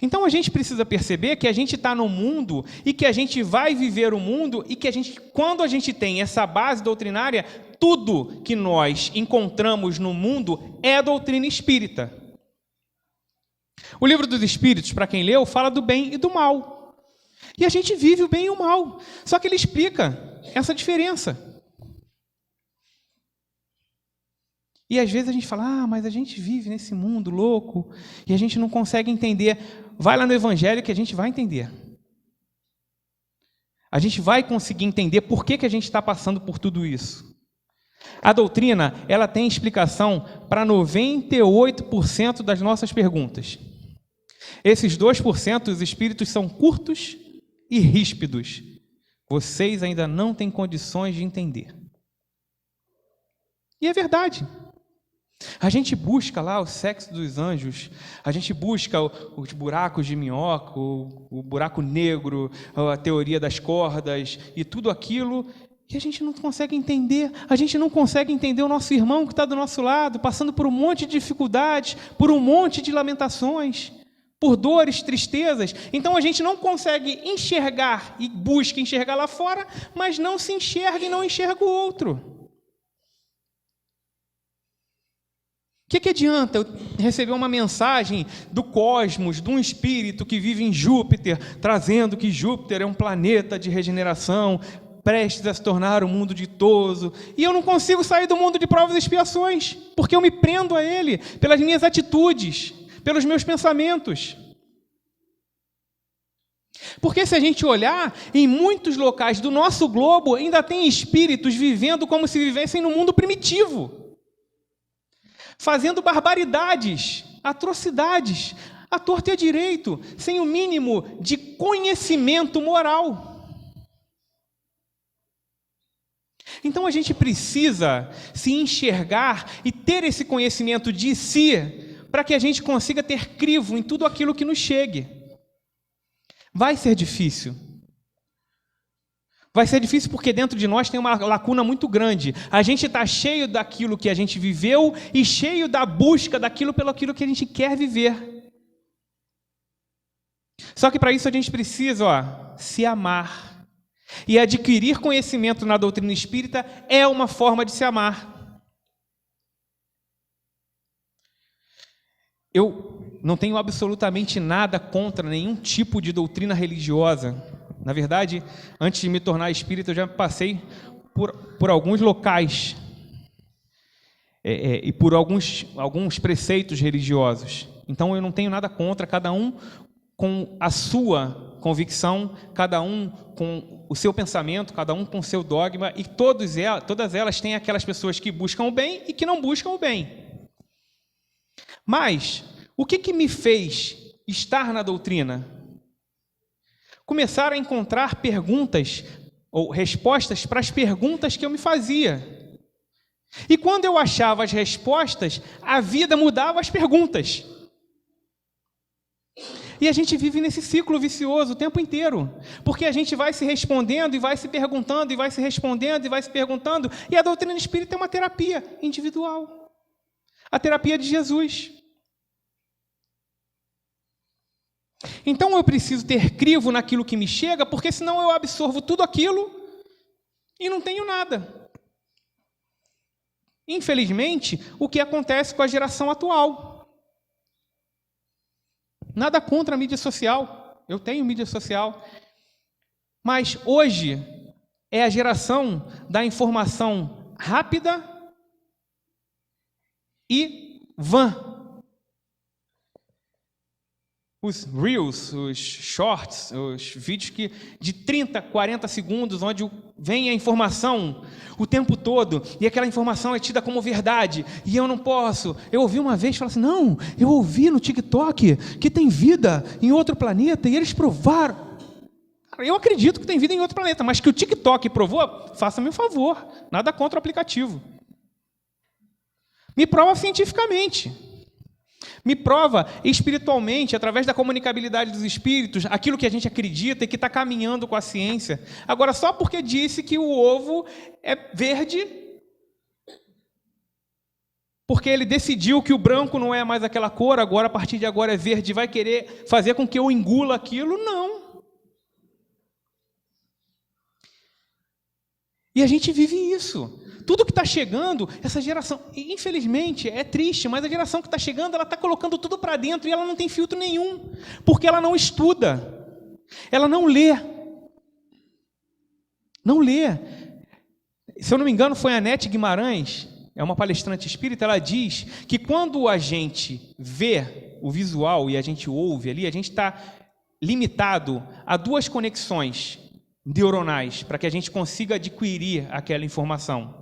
Então a gente precisa perceber que a gente está no mundo e que a gente vai viver o mundo e que a gente, quando a gente tem essa base doutrinária, tudo que nós encontramos no mundo é doutrina espírita. O Livro dos Espíritos, para quem leu, fala do bem e do mal. E a gente vive o bem e o mal. Só que ele explica essa diferença. E às vezes a gente fala, mas a gente vive nesse mundo louco e a gente não consegue entender. Vai lá no Evangelho que a gente vai entender. A gente vai conseguir entender por que a gente está passando por tudo isso. A doutrina, ela tem explicação para 98% das nossas perguntas. Esses 2%, os espíritos são curtos e ríspidos. Vocês ainda não têm condições de entender. E é verdade. A gente busca lá o sexo dos anjos, a gente busca os buracos de minhoca, o buraco negro, a teoria das cordas e tudo aquilo, e a gente não consegue entender. A gente não consegue entender o nosso irmão que está do nosso lado, passando por um monte de dificuldades, por um monte de lamentações, por dores, tristezas. Então a gente não consegue enxergar e busca enxergar lá fora, mas não se enxerga e não enxerga o outro. O que adianta eu receber uma mensagem do cosmos, de um espírito que vive em Júpiter, trazendo que Júpiter é um planeta de regeneração, prestes a se tornar um mundo ditoso, e eu não consigo sair do mundo de provas e expiações, porque eu me prendo a ele pelas minhas atitudes, pelos meus pensamentos. Porque se a gente olhar, em muitos locais do nosso globo ainda tem espíritos vivendo como se vivessem no mundo primitivo, fazendo barbaridades, atrocidades, à torta e à direito, sem o mínimo de conhecimento moral. Então a gente precisa se enxergar e ter esse conhecimento de si, para que a gente consiga ter crivo em tudo aquilo que nos chegue. Vai ser difícil. Vai ser difícil porque dentro de nós tem uma lacuna muito grande. A gente está cheio daquilo que a gente viveu e cheio da busca daquilo pelo aquilo que a gente quer viver. Só que para isso a gente precisa, se amar. E adquirir conhecimento na doutrina espírita é uma forma de se amar. Eu não tenho absolutamente nada contra nenhum tipo de doutrina religiosa. Na verdade, antes de me tornar espírita, eu já passei por alguns locais e por alguns preceitos religiosos. Então, eu não tenho nada contra, cada um com a sua convicção, cada um com o seu pensamento, cada um com o seu dogma, e todas elas têm aquelas pessoas que buscam o bem e que não buscam o bem. Mas, o que me fez estar na doutrina? Começar a encontrar perguntas ou respostas para as perguntas que eu me fazia. E quando eu achava as respostas, a vida mudava as perguntas. E a gente vive nesse ciclo vicioso o tempo inteiro, porque a gente vai se respondendo e vai se perguntando, e vai se respondendo e vai se perguntando, e a doutrina espírita é uma terapia individual. A terapia de Jesus. Então eu preciso ter crivo naquilo que me chega, porque senão eu absorvo tudo aquilo e não tenho nada. Infelizmente, o que acontece com a geração atual. Nada contra a mídia social. eu tenho mídia social. Mas hoje é a geração da informação rápida e vã. Os Reels, os Shorts, os vídeos de 30, 40 segundos, onde vem a informação o tempo todo, e aquela informação é tida como verdade, e eu não posso. Eu ouvi uma vez falar assim, não, eu ouvi no TikTok que tem vida em outro planeta, e eles provaram. Eu acredito que tem vida em outro planeta, mas que o TikTok provou, faça-me um favor, nada contra o aplicativo. Me prova cientificamente. Me prova espiritualmente, através da comunicabilidade dos espíritos, aquilo que a gente acredita e que está caminhando com a ciência. Agora, só porque disse que o ovo é verde, porque ele decidiu que o branco não é mais aquela cor, agora, a partir de agora é verde, vai querer fazer com que eu engula aquilo? Não. E a gente vive isso. Tudo que está chegando, essa geração, infelizmente, é triste, mas a geração que está chegando, ela está colocando tudo para dentro e ela não tem filtro nenhum, porque ela não estuda, ela não lê. Não lê. Se eu não me engano, foi a Nete Guimarães, é uma palestrante espírita, ela diz que quando a gente vê o visual e a gente ouve ali, a gente está limitado a 2 conexões neuronais para que a gente consiga adquirir aquela informação.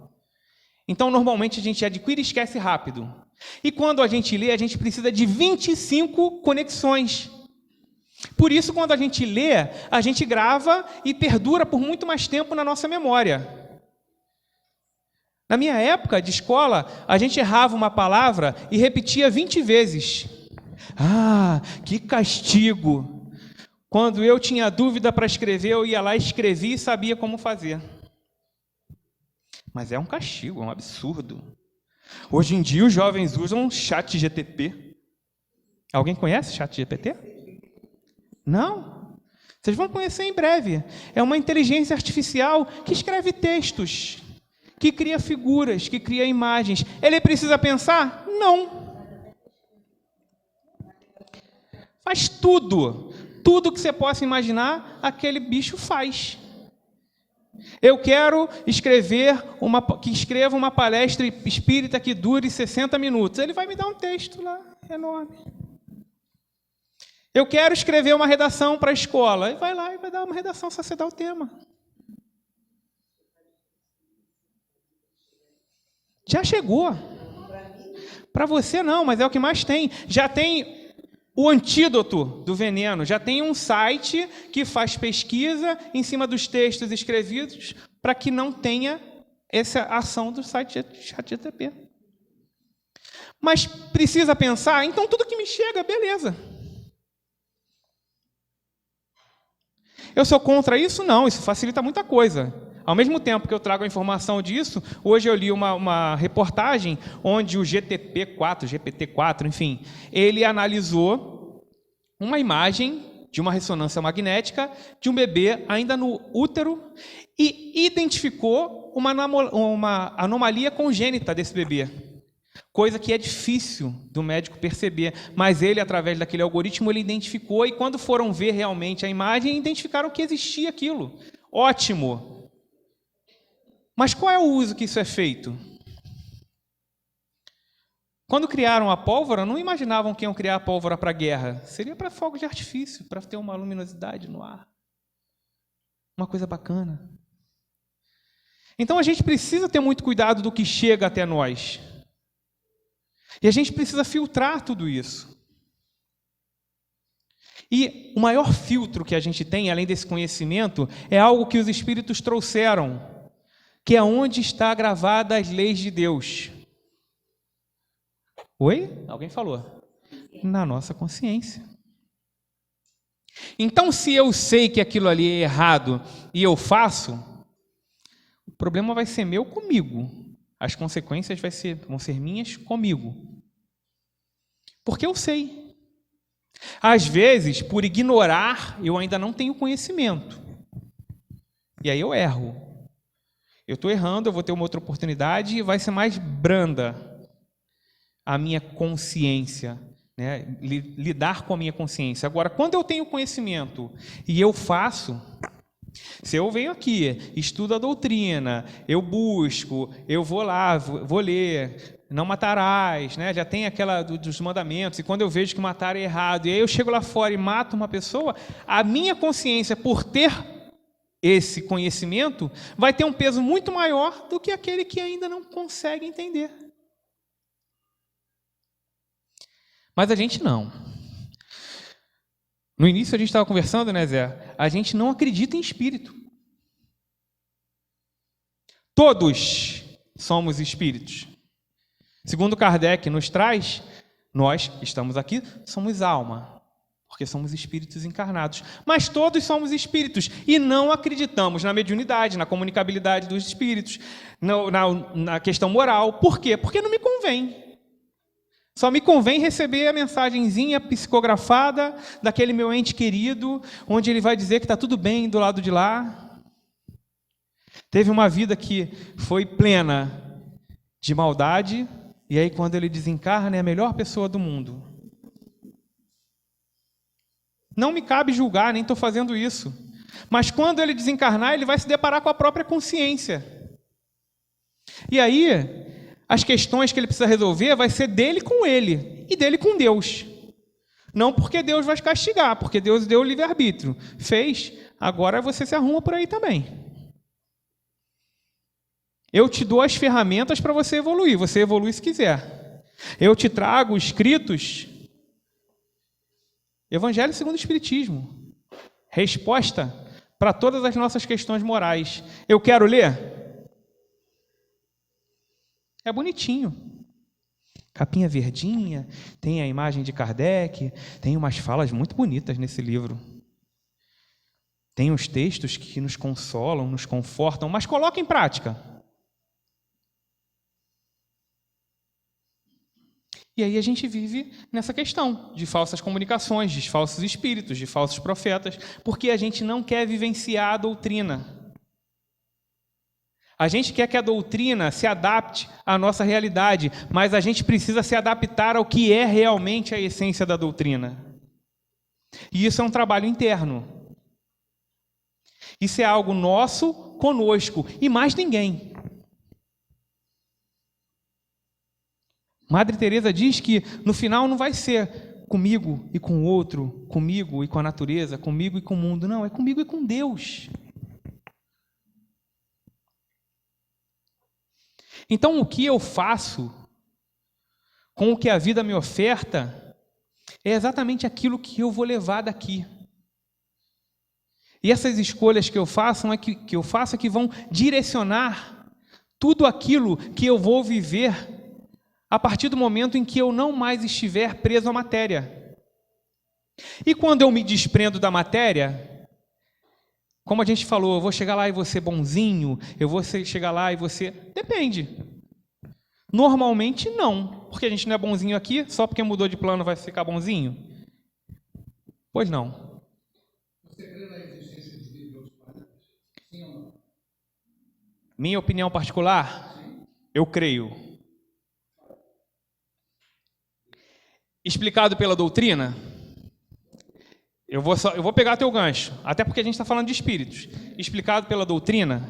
Então, normalmente, a gente adquire e esquece rápido. E quando a gente lê, a gente precisa de 25 conexões. Por isso, quando a gente lê, a gente grava e perdura por muito mais tempo na nossa memória. Na minha época de escola, a gente errava uma palavra e repetia 20 vezes. Ah, que castigo! Quando eu tinha dúvida para escrever, eu ia lá, escrevia e sabia como fazer. Mas é um castigo, é um absurdo. Hoje em dia, os jovens usam ChatGPT. Alguém conhece ChatGPT? Não? Vocês vão conhecer em breve. É uma inteligência artificial que escreve textos, que cria figuras, que cria imagens. Ele precisa pensar? Não. Faz tudo. Tudo que você possa imaginar, aquele bicho faz. Eu quero que escreva uma palestra espírita que dure 60 minutos. Ele vai me dar um texto lá, enorme. Eu quero escrever uma redação para a escola. Ele vai lá e vai dar uma redação, só você dá o tema. Já chegou. Para você não, mas é o que mais tem. Já tem o antídoto do veneno, já tem um site que faz pesquisa em cima dos textos escrevidos para que não tenha essa ação do site ChatGPT. Mas precisa pensar, então tudo que me chega, beleza. Eu sou contra isso? Não, isso facilita muita coisa. Ao mesmo tempo que eu trago a informação disso, hoje eu li uma reportagem onde o GPT-4, enfim, ele analisou uma imagem de uma ressonância magnética de um bebê ainda no útero e identificou uma anomalia congênita desse bebê. Coisa que é difícil do médico perceber, mas ele, através daquele algoritmo, ele identificou e quando foram ver realmente a imagem, identificaram que existia aquilo. Ótimo! Mas qual é o uso que isso é feito? Quando criaram a pólvora, não imaginavam que iam criar a pólvora para a guerra. Seria para fogo de artifício, para ter uma luminosidade no ar. Uma coisa bacana. Então a gente precisa ter muito cuidado do que chega até nós. E a gente precisa filtrar tudo isso. E o maior filtro que a gente tem, além desse conhecimento, é algo que os Espíritos trouxeram, que é onde está gravada as leis de Deus. Oi? Alguém falou? Na nossa consciência. Então, se eu sei que aquilo ali é errado e eu faço, o problema vai ser meu comigo. As consequências vão ser minhas comigo. Porque eu sei. Às vezes, por ignorar, eu ainda não tenho conhecimento. E aí eu erro. Eu estou errando, eu vou ter uma outra oportunidade e vai ser mais branda a minha consciência. né, lidar com a minha consciência. Agora, quando eu tenho conhecimento e eu faço, se eu venho aqui, estudo a doutrina, eu busco, eu vou lá, vou ler, não matarás, né? Já tem aquela dos mandamentos, e quando eu vejo que matar é errado, e aí eu chego lá fora e mato uma pessoa, a minha consciência, por ter esse conhecimento, vai ter um peso muito maior do que aquele que ainda não consegue entender. Mas a gente não. No início a gente estava conversando, né, Zé? A gente não acredita em espírito. Todos somos espíritos. Segundo Kardec nos traz, nós estamos aqui, somos alma, porque somos espíritos encarnados. Mas todos somos espíritos e não acreditamos na mediunidade, na comunicabilidade dos espíritos, na questão moral. Por quê? Porque não me convém. Só me convém receber a mensagenzinha psicografada daquele meu ente querido, onde ele vai dizer que está tudo bem do lado de lá. Teve uma vida que foi plena de maldade, e aí quando ele desencarna é a melhor pessoa do mundo. Não me cabe julgar, nem estou fazendo isso. Mas quando ele desencarnar, ele vai se deparar com a própria consciência. E aí, as questões que ele precisa resolver vai ser dele com ele e dele com Deus. Não porque Deus vai castigar, porque Deus deu o livre-arbítrio. Fez, agora você se arruma por aí também. Eu te dou as ferramentas para você evoluir, você evolui se quiser. Eu te trago escritos, Evangelho segundo o Espiritismo, resposta para todas as nossas questões morais. Eu quero ler? É bonitinho. Capinha verdinha, tem a imagem de Kardec, tem umas falas muito bonitas nesse livro. Tem os textos que nos consolam, nos confortam, mas coloca em prática. E aí a gente vive nessa questão de falsas comunicações, de falsos espíritos, de falsos profetas, porque a gente não quer vivenciar a doutrina. A gente quer que a doutrina se adapte à nossa realidade, mas a gente precisa se adaptar ao que é realmente a essência da doutrina. E isso é um trabalho interno. Isso é algo nosso, conosco, e mais ninguém. Madre Teresa diz que no final não vai ser comigo e com o outro, comigo e com a natureza, comigo e com o mundo. Não, é comigo e com Deus. Então, o que eu faço com o que a vida me oferta é exatamente aquilo que eu vou levar daqui. E essas escolhas que eu faço é que vão direcionar tudo aquilo que eu vou viver a partir do momento em que eu não mais estiver preso à matéria. E quando eu me desprendo da matéria, como a gente falou, eu vou chegar lá e vou ser bonzinho, eu vou chegar lá e vou ser... Depende. Normalmente não, porque a gente não é bonzinho aqui, só porque mudou de plano vai ficar bonzinho? Pois não. Você crê na existência de vida em outros planetas? Sim ou não? Minha opinião particular? Sim. Eu creio. Explicado pela doutrina? Eu vou pegar teu gancho, até porque a gente está falando de espíritos. Explicado pela doutrina,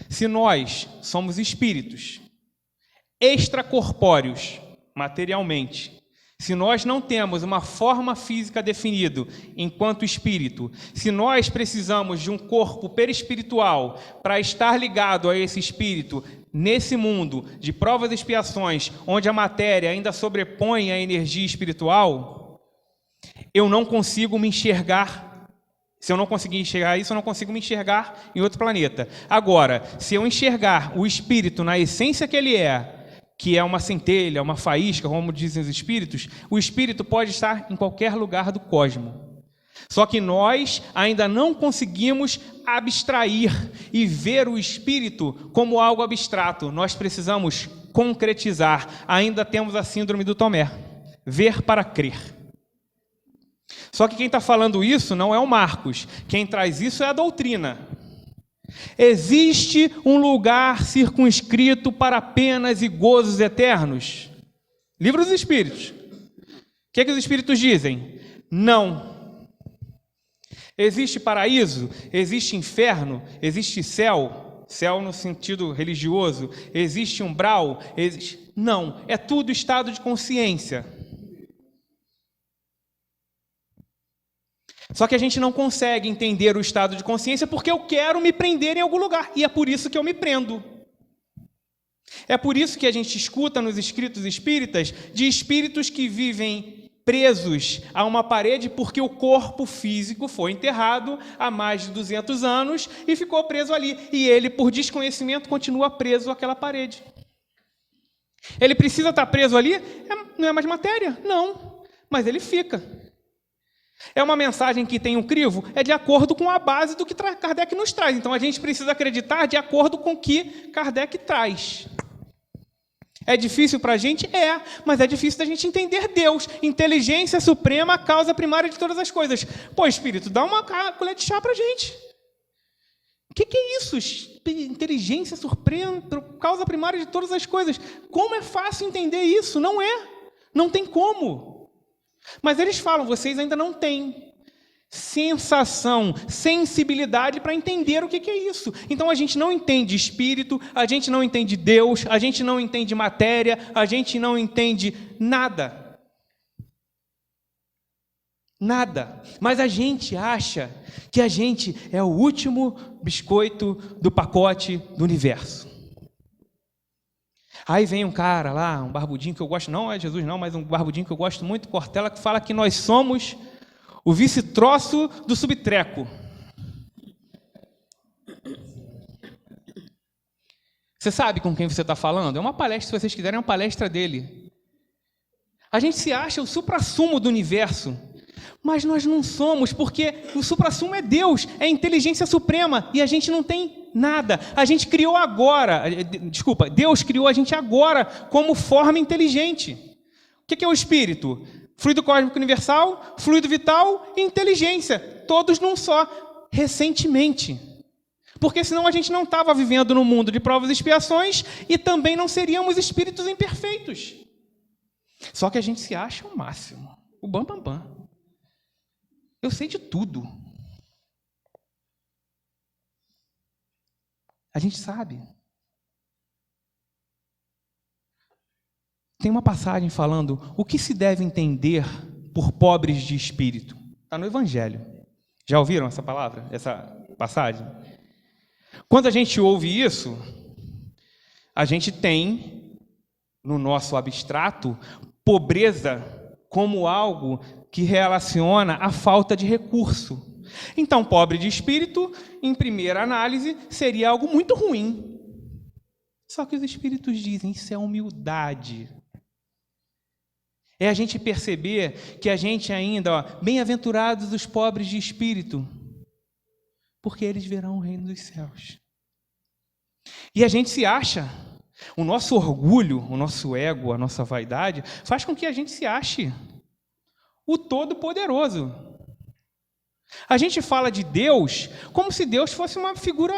se nós somos espíritos extracorpóreos, materialmente, se nós não temos uma forma física definida enquanto espírito, se nós precisamos de um corpo perispiritual para estar ligado a esse espírito nesse mundo de provas e expiações, onde a matéria ainda sobrepõe a energia espiritual, eu não consigo me enxergar. Se eu não conseguir enxergar isso, eu não consigo me enxergar em outro planeta. Agora, se eu enxergar o espírito na essência que ele é, que é uma centelha, uma faísca, como dizem os espíritos, o espírito pode estar em qualquer lugar do cosmos. Só que nós ainda não conseguimos abstrair e ver o espírito como algo abstrato. Nós precisamos concretizar. Ainda temos a síndrome do Tomé. Ver para crer. Só que quem está falando isso não é o Marcos. Quem traz isso é a doutrina. Existe um lugar circunscrito para penas e gozos eternos. Livro dos Espíritos. que os espíritos dizem? Não. Existe paraíso? Existe inferno? Existe céu? Céu no sentido religioso? Existe umbral? Não. É tudo estado de consciência. Só que a gente não consegue entender o estado de consciência porque eu quero me prender em algum lugar. E é por isso que eu me prendo. É por isso que a gente escuta nos escritos espíritas de espíritos que vivem presos a uma parede porque o corpo físico foi enterrado há mais de 200 anos e ficou preso ali. E ele, por desconhecimento, continua preso àquela parede. Ele precisa estar preso ali? Não é mais matéria? Não. Mas ele fica. É uma mensagem que tem um crivo? É de acordo com a base do que Kardec nos traz. Então, a gente precisa acreditar de acordo com o que Kardec traz. É difícil para a gente? É, mas é difícil da gente entender Deus. Inteligência suprema, causa primária de todas as coisas. Pô, Espírito, dá uma colher de chá para a gente. O que é isso? Inteligência suprema, causa primária de todas as coisas. Como é fácil entender isso? Não é. Não tem como. Mas eles falam, vocês ainda não têm sensação, sensibilidade para entender o que é isso. Então a gente não entende espírito, a gente não entende Deus, a gente não entende matéria, a gente não entende nada. Nada. Mas a gente acha que a gente é o último biscoito do pacote do universo. Aí vem um cara lá, um barbudinho que eu gosto, não é Jesus não, mas um barbudinho que eu gosto muito, Cortella, que fala que nós somos o vice-troço do subtreco. Você sabe com quem você está falando? É uma palestra, se vocês quiserem, é uma palestra dele. A gente se acha o suprassumo do universo, mas nós não somos, porque o suprassumo é Deus, é a inteligência suprema, e a gente não tem nada. A gente criou agora, Deus criou a gente agora como forma inteligente. O que é o espírito? Fluido cósmico universal, fluido vital e inteligência. Todos num só, recentemente. Porque senão a gente não estava vivendo no mundo de provas e expiações e também não seríamos espíritos imperfeitos. Só que a gente se acha o máximo, o bam. Eu sei de tudo. A gente sabe. Tem uma passagem falando o que se deve entender por pobres de espírito. Está no Evangelho. Já ouviram essa palavra, essa passagem? Quando a gente ouve isso, a gente tem, no nosso abstrato, pobreza como algo que relaciona a falta de recurso. Então, pobre de espírito, em primeira análise, seria algo muito ruim. Só que os espíritos dizem, isso é humildade. É a gente perceber que a gente ainda, bem-aventurados os pobres de espírito, porque eles verão o reino dos céus. E a gente se acha, o nosso orgulho, o nosso ego, a nossa vaidade, faz com que a gente se ache o Todo-Poderoso. A gente fala de Deus como se Deus fosse uma figura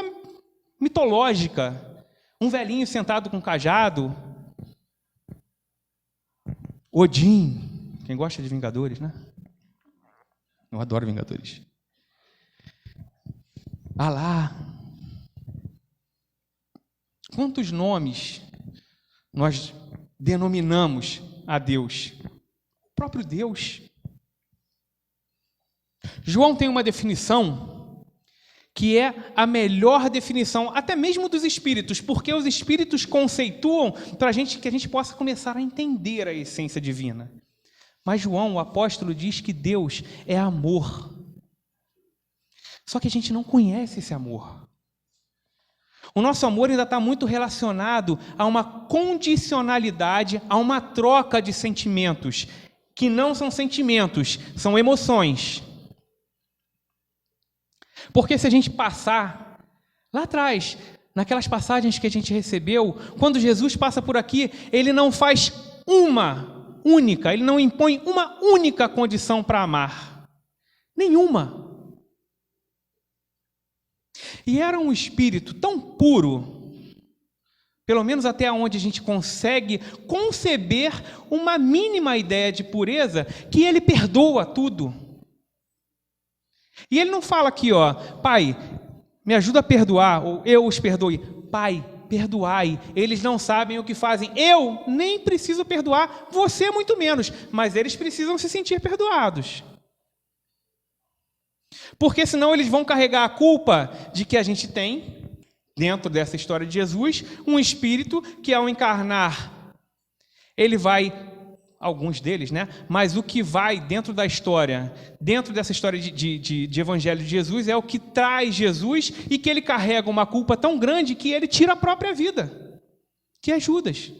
mitológica, um velhinho sentado com um cajado, Odin, quem gosta de Vingadores, né? Eu adoro Vingadores. Alá. Quantos nomes nós denominamos a Deus? O próprio Deus. João tem uma definição que é a melhor definição, até mesmo dos espíritos, porque os espíritos conceituam para a gente que a gente possa começar a entender a essência divina. Mas João, o apóstolo, diz que Deus é amor. Só que a gente não conhece esse amor. O nosso amor ainda está muito relacionado a uma condicionalidade, a uma troca de sentimentos, que não são sentimentos, são emoções. Porque se a gente passar lá atrás, naquelas passagens que a gente recebeu, quando Jesus passa por aqui, ele não faz uma única, ele não impõe uma única condição para amar. Nenhuma. E era um espírito tão puro, pelo menos até onde a gente consegue conceber uma mínima ideia de pureza, que ele perdoa tudo. E ele não fala aqui, ó, Pai, me ajuda a perdoar, ou eu os perdoe. Pai, perdoai, eles não sabem o que fazem. Eu nem preciso perdoar, você muito menos, mas eles precisam se sentir perdoados. Porque senão eles vão carregar a culpa de que a gente tem, dentro dessa história de Jesus, um espírito que ao encarnar, ele vai, alguns deles, né? Mas o que vai dentro da história, dentro dessa história de Evangelho de Jesus, é o que traz Jesus e que ele carrega uma culpa tão grande que ele tira a própria vida, que é Judas.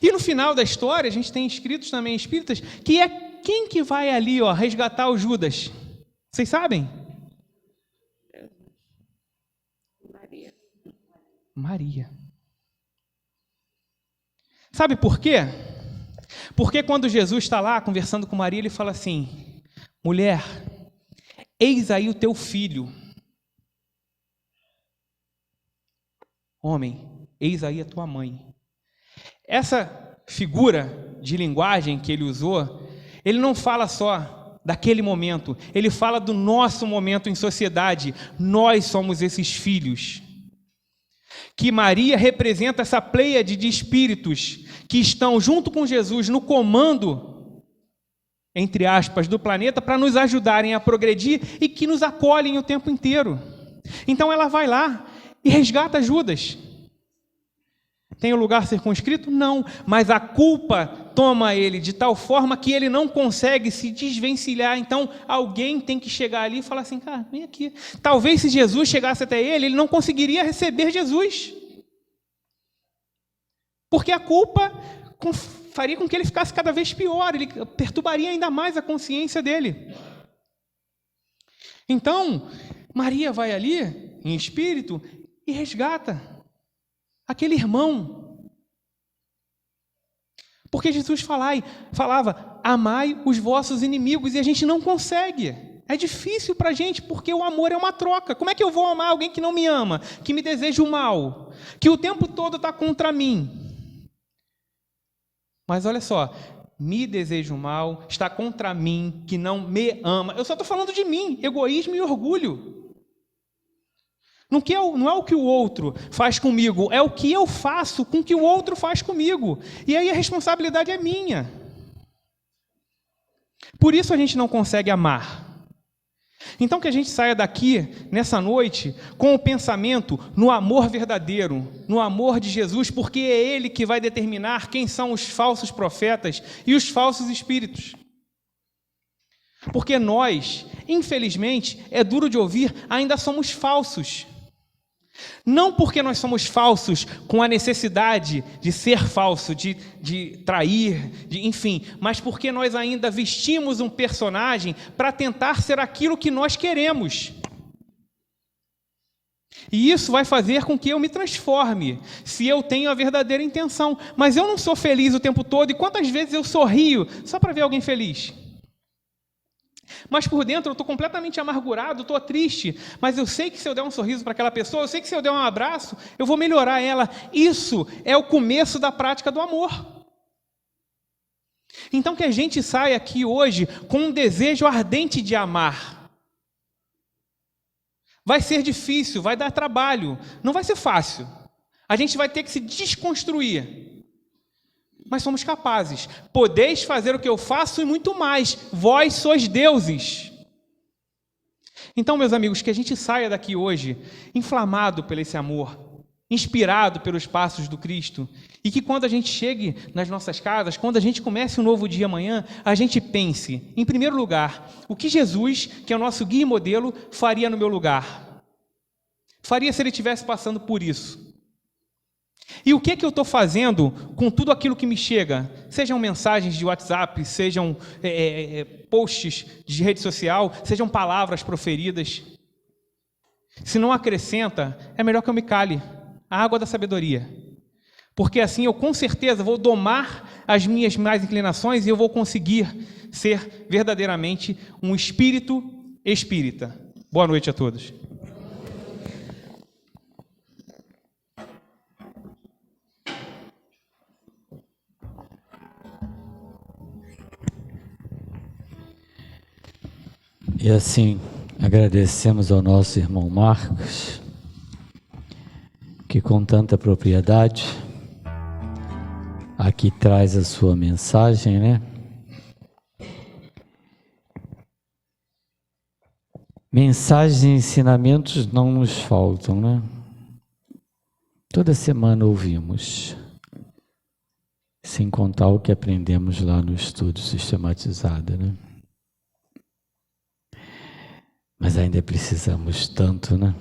E no final da história, a gente tem escritos também espíritas, que é quem que vai ali, ó, resgatar o Judas? Vocês sabem? Maria. Sabe por quê? Porque quando Jesus está lá conversando com Maria, ele fala assim: mulher, eis aí o teu filho. Homem, eis aí a tua mãe. Essa figura de linguagem que ele usou, ele não fala só daquele momento, ele fala do nosso momento em sociedade. Nós somos esses filhos. Que Maria representa essa pleiade de espíritos que estão junto com Jesus no comando, entre aspas, do planeta, para nos ajudarem a progredir e que nos acolhem o tempo inteiro. Então ela vai lá e resgata Judas. Tem um lugar circunscrito? Não, mas a culpa toma ele de tal forma que ele não consegue se desvencilhar. Então alguém tem que chegar ali e falar assim: cara, vem aqui. Talvez se Jesus chegasse até ele, ele não conseguiria receber Jesus. Porque a culpa faria com que ele ficasse cada vez pior, ele perturbaria ainda mais a consciência dele. Então, Maria vai ali, em espírito, e resgata aquele irmão. Porque Jesus falava, amai os vossos inimigos, e a gente não consegue. É difícil para a gente, porque o amor é uma troca. Como é que eu vou amar alguém que não me ama, que me deseja o mal, que o tempo todo está contra mim? Mas olha só, me deseja o mal, está contra mim, que não me ama. Eu só estou falando de mim, egoísmo e orgulho. Não é o que o outro faz comigo, é o que eu faço com que o outro faz comigo. E aí a responsabilidade é minha. Por isso a gente não consegue amar. Então que a gente saia daqui, nessa noite, com o pensamento no amor verdadeiro, no amor de Jesus, porque é Ele que vai determinar quem são os falsos profetas e os falsos espíritos. Porque nós, infelizmente, é duro de ouvir, ainda somos falsos. Não porque nós somos falsos com a necessidade de ser falso, de trair, enfim, mas porque nós ainda vestimos um personagem para tentar ser aquilo que nós queremos. E isso vai fazer com que eu me transforme, se eu tenho a verdadeira intenção. Mas eu não sou feliz o tempo todo, e quantas vezes eu sorrio só para ver alguém feliz? Mas por dentro eu estou completamente amargurado, estou triste, mas eu sei que se eu der um sorriso para aquela pessoa, eu sei que se eu der um abraço, eu vou melhorar ela. Isso é o começo da prática do amor. Então que a gente saia aqui hoje com um desejo ardente de amar. Vai ser difícil, vai dar trabalho, não vai ser fácil. A gente vai ter que se desconstruir. Mas somos capazes. Podeis fazer o que eu faço e muito mais. Vós sois deuses. Então, meus amigos, que a gente saia daqui hoje inflamado por esse amor, inspirado pelos passos do Cristo, e que quando a gente chegue nas nossas casas, quando a gente comece um novo dia amanhã, a gente pense, em primeiro lugar, o que Jesus, que é o nosso guia e modelo, faria no meu lugar. Faria se ele estivesse passando por isso. E o que é que eu estou fazendo com tudo aquilo que me chega? Sejam mensagens de WhatsApp, sejam posts de rede social, sejam palavras proferidas. Se não acrescenta, é melhor que eu me cale. A água da sabedoria. Porque assim eu com certeza vou domar as minhas más inclinações e eu vou conseguir ser verdadeiramente um espírito espírita. Boa noite a todos. E assim, agradecemos ao nosso irmão Marcos, que com tanta propriedade aqui traz a sua mensagem, né? Mensagens e ensinamentos não nos faltam, né? Toda semana ouvimos, sem contar o que aprendemos lá no estudo sistematizado, né? Mas ainda precisamos tanto, né?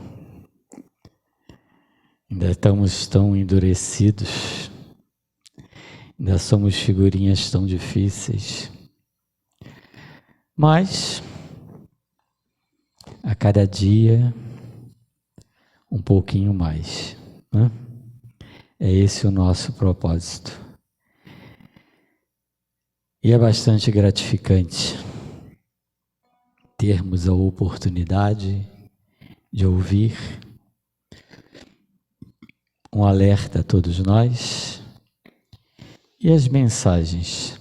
Ainda estamos tão endurecidos, ainda somos figurinhas tão difíceis. Mas, a cada dia, um pouquinho mais, né? É esse o nosso propósito. E é bastante gratificante termos a oportunidade de ouvir um alerta a todos nós e as mensagens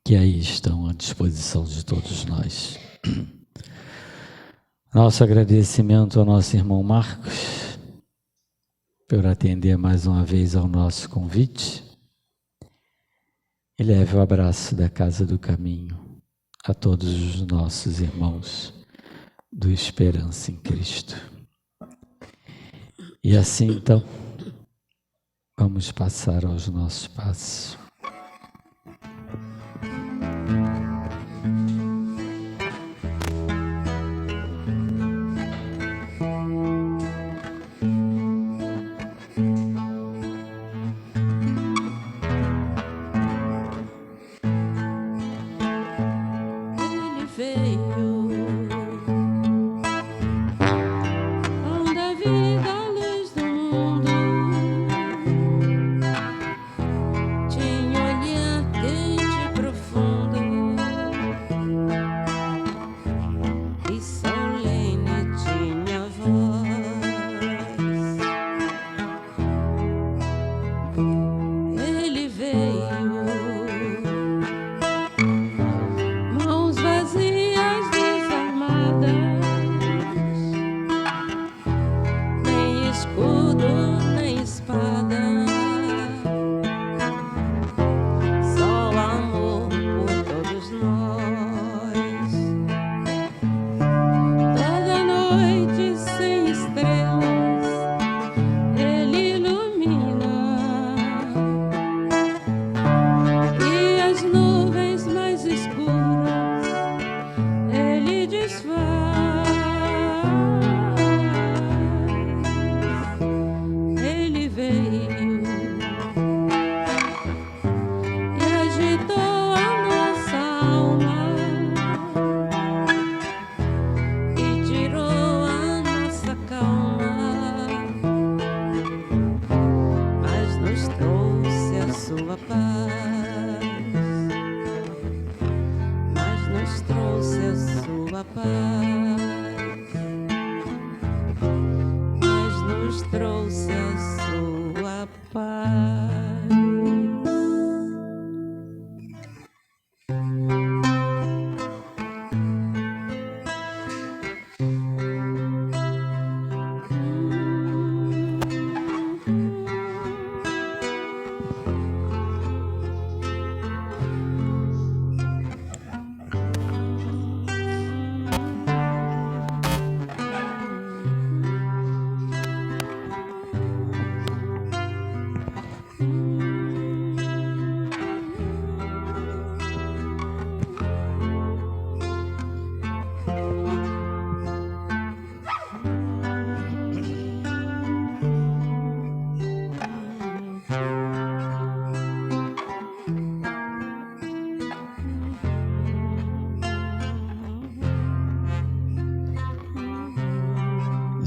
que aí estão à disposição de todos nós. Nosso agradecimento ao nosso irmão Marcos por atender mais uma vez ao nosso convite e leve o abraço da Casa do Caminho a todos os nossos irmãos do Esperança em Cristo. E assim, então, vamos passar aos nossos passos.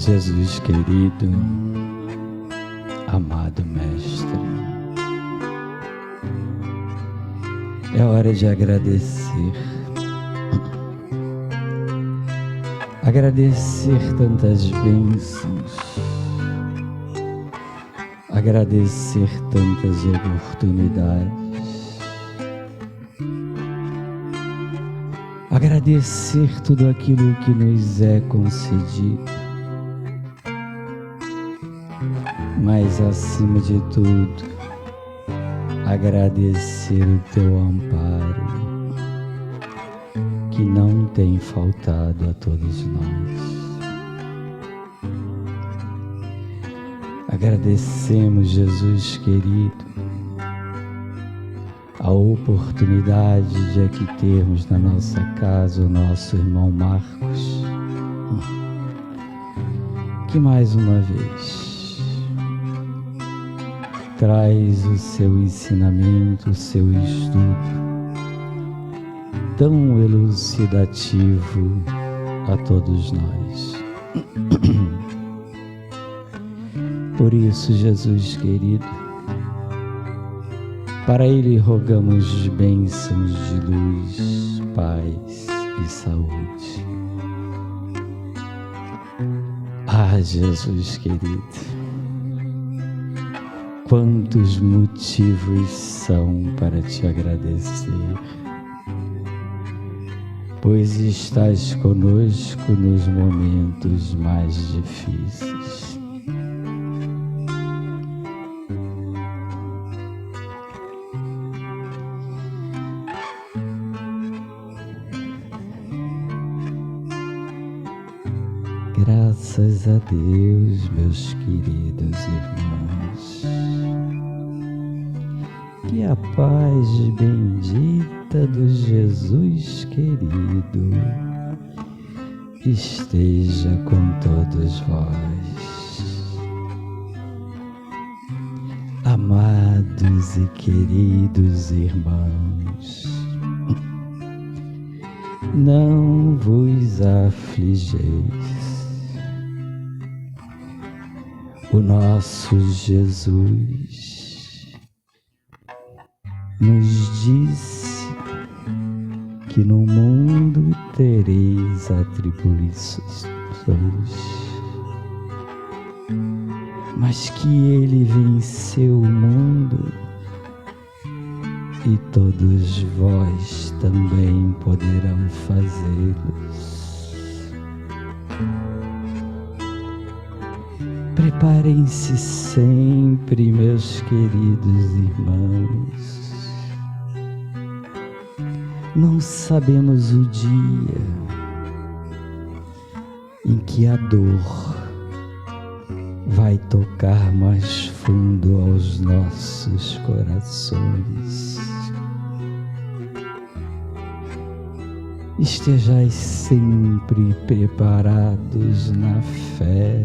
Jesus querido, amado Mestre, é hora de agradecer. Agradecer tantas bênçãos, agradecer tantas oportunidades, agradecer tudo aquilo que nos é concedido, mas acima de tudo, agradecer o teu amparo, que não tem faltado a todos nós. Agradecemos, Jesus querido, a oportunidade de aqui termos na nossa casa o nosso irmão Marcos, que mais uma vez traz o seu ensinamento, o seu estudo tão elucidativo a todos nós. Por isso, Jesus querido, para Ele rogamos bênçãos de luz, paz e saúde. Ah, Jesus querido, quantos motivos são para te agradecer, pois estás conosco nos momentos mais difíceis. Graças a Deus, meus queridos irmãos, que a paz bendita do Jesus querido esteja com todos vós. Amados e queridos irmãos, não vos afligeis. O nosso Jesus nos disse que no mundo tereis atribulações, mas que Ele venceu o mundo e todos vós também poderão fazê-los. Preparem-se sempre, meus queridos irmãos. Não sabemos o dia em que a dor vai tocar mais fundo aos nossos corações. Estejais sempre preparados na fé,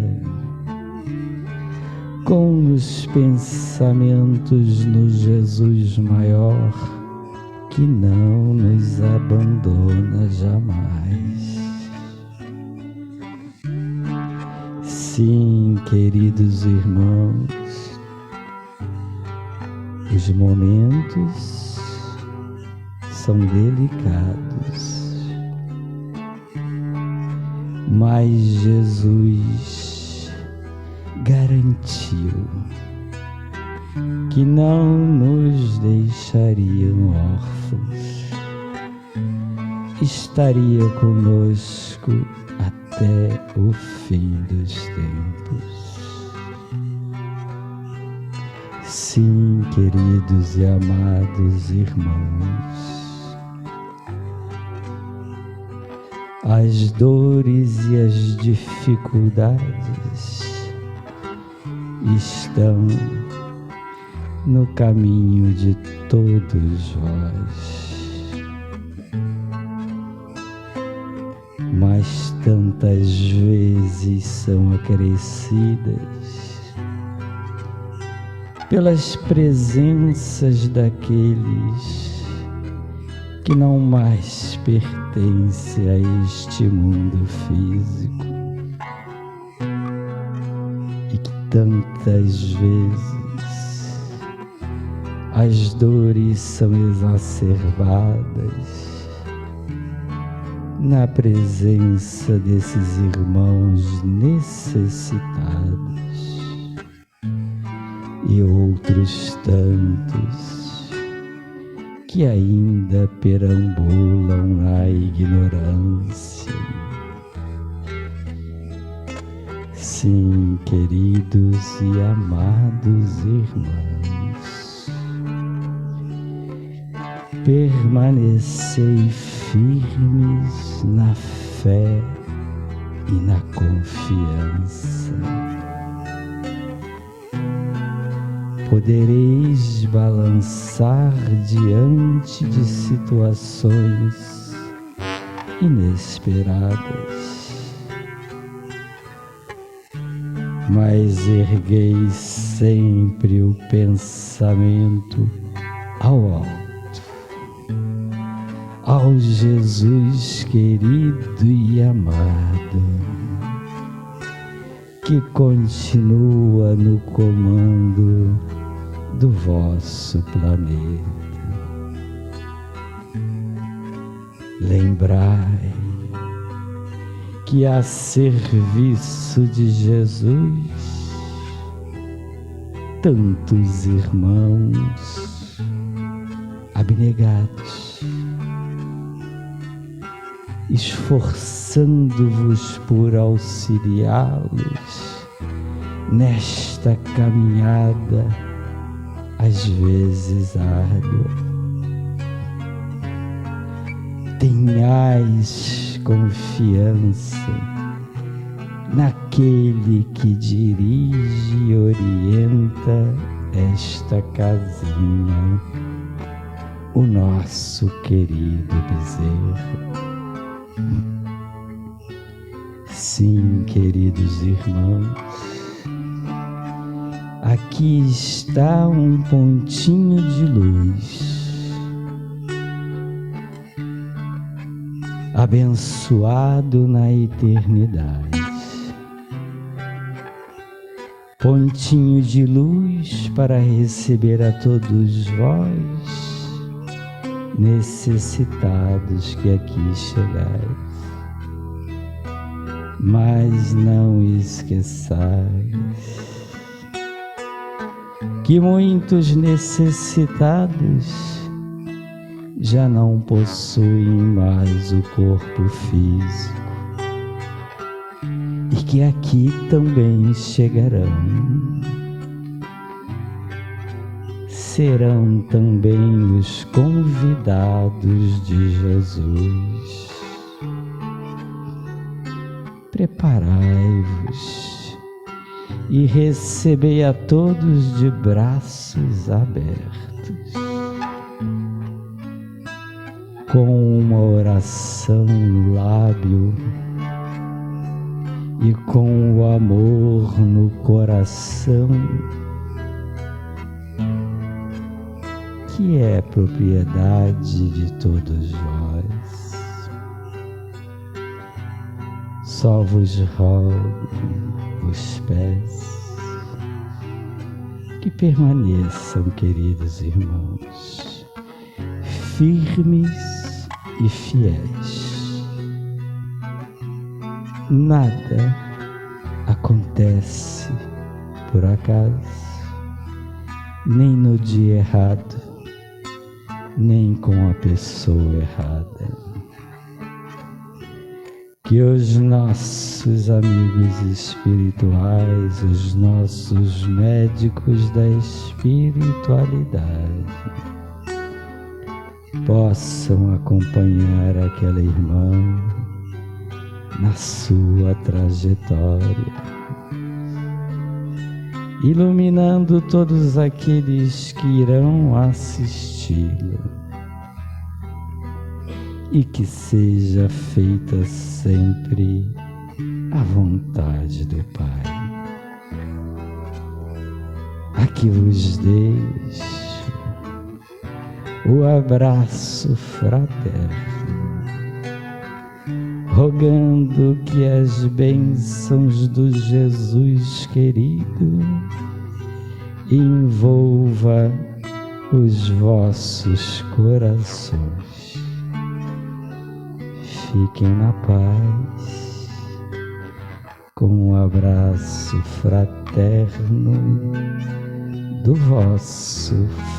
com os pensamentos no Jesus maior, que não nos abandona jamais. Sim, queridos irmãos, os momentos são delicados, mas Jesus garantiu que não nos deixariam órfãos, estaria conosco até o fim dos tempos. Sim, queridos e amados irmãos, as dores e as dificuldades estão no caminho de todos vós, mas tantas vezes são acrescidas pelas presenças daqueles que não mais pertencem a este mundo físico. Tantas vezes as dores são exacerbadas na presença desses irmãos necessitados e outros tantos que ainda perambulam na ignorância. ignorância. Sim, queridos e amados irmãos, permanecei firmes na fé e na confiança. Podereis balançar diante de situações inesperadas, mas ergueis sempre o pensamento ao alto, ao Jesus querido e amado, que continua no comando do vosso planeta. Lembrai que a serviço de Jesus, tantos irmãos abnegados, esforçando-vos por auxiliá-los nesta caminhada, às vezes árdua. Tenhais confiança naquele que dirige e orienta esta casinha, o nosso querido Bezerra. Sim, queridos irmãos, aqui está um pontinho de luz, abençoado na eternidade. Pontinho de luz para receber a todos vós, necessitados que aqui chegais. Mas não esqueçais que muitos necessitados já não possuem mais o corpo físico e que aqui também chegarão. Serão também os convidados de Jesus. Preparai-vos e recebei a todos de braços abertos, com uma oração no lábio e com o amor no coração, que é propriedade de todos vós. Só vos rogo, vos peço, que permaneçam, queridos irmãos, firmes e fiéis. Nada acontece por acaso, nem no dia errado, nem com a pessoa errada. Que os nossos amigos espirituais, os nossos médicos da espiritualidade, possam acompanhar aquela irmã na sua trajetória, iluminando todos aqueles que irão assisti-la. E que seja feita sempre a vontade do Pai. Aqui vos deixo o abraço fraterno, rogando que as bênçãos do Jesus querido envolva os vossos corações. Fiquem na paz, com um abraço fraterno do vosso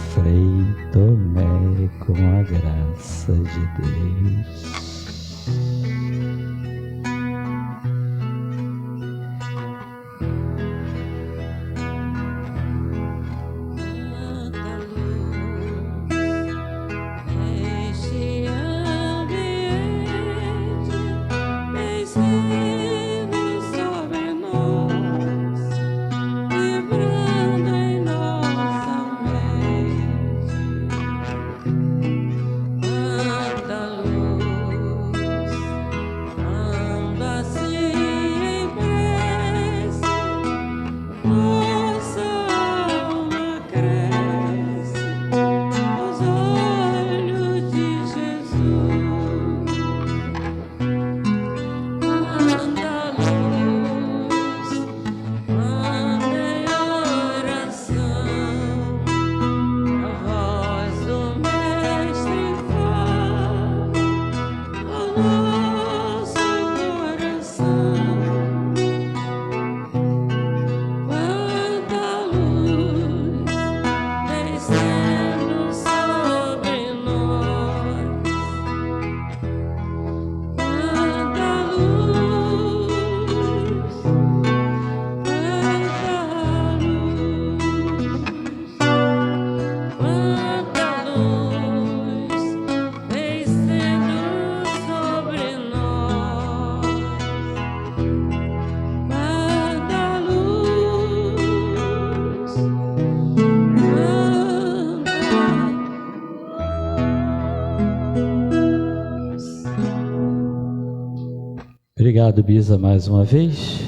Frei Tomé, com a graça de Deus. Obrigado, Bisa, mais uma vez.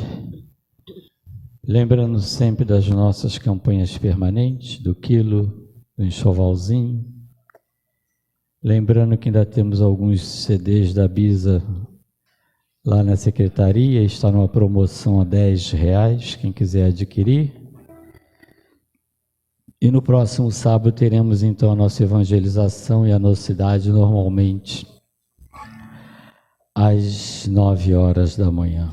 Lembrando sempre das nossas campanhas permanentes, do quilo, do enxovalzinho. Lembrando que ainda temos alguns CDs da Bisa lá na secretaria, está numa promoção a R$10, quem quiser adquirir. E no próximo sábado teremos então a nossa evangelização e a nossa cidade normalmente às 9h da manhã.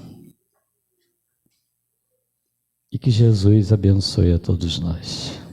E que Jesus abençoe a todos nós.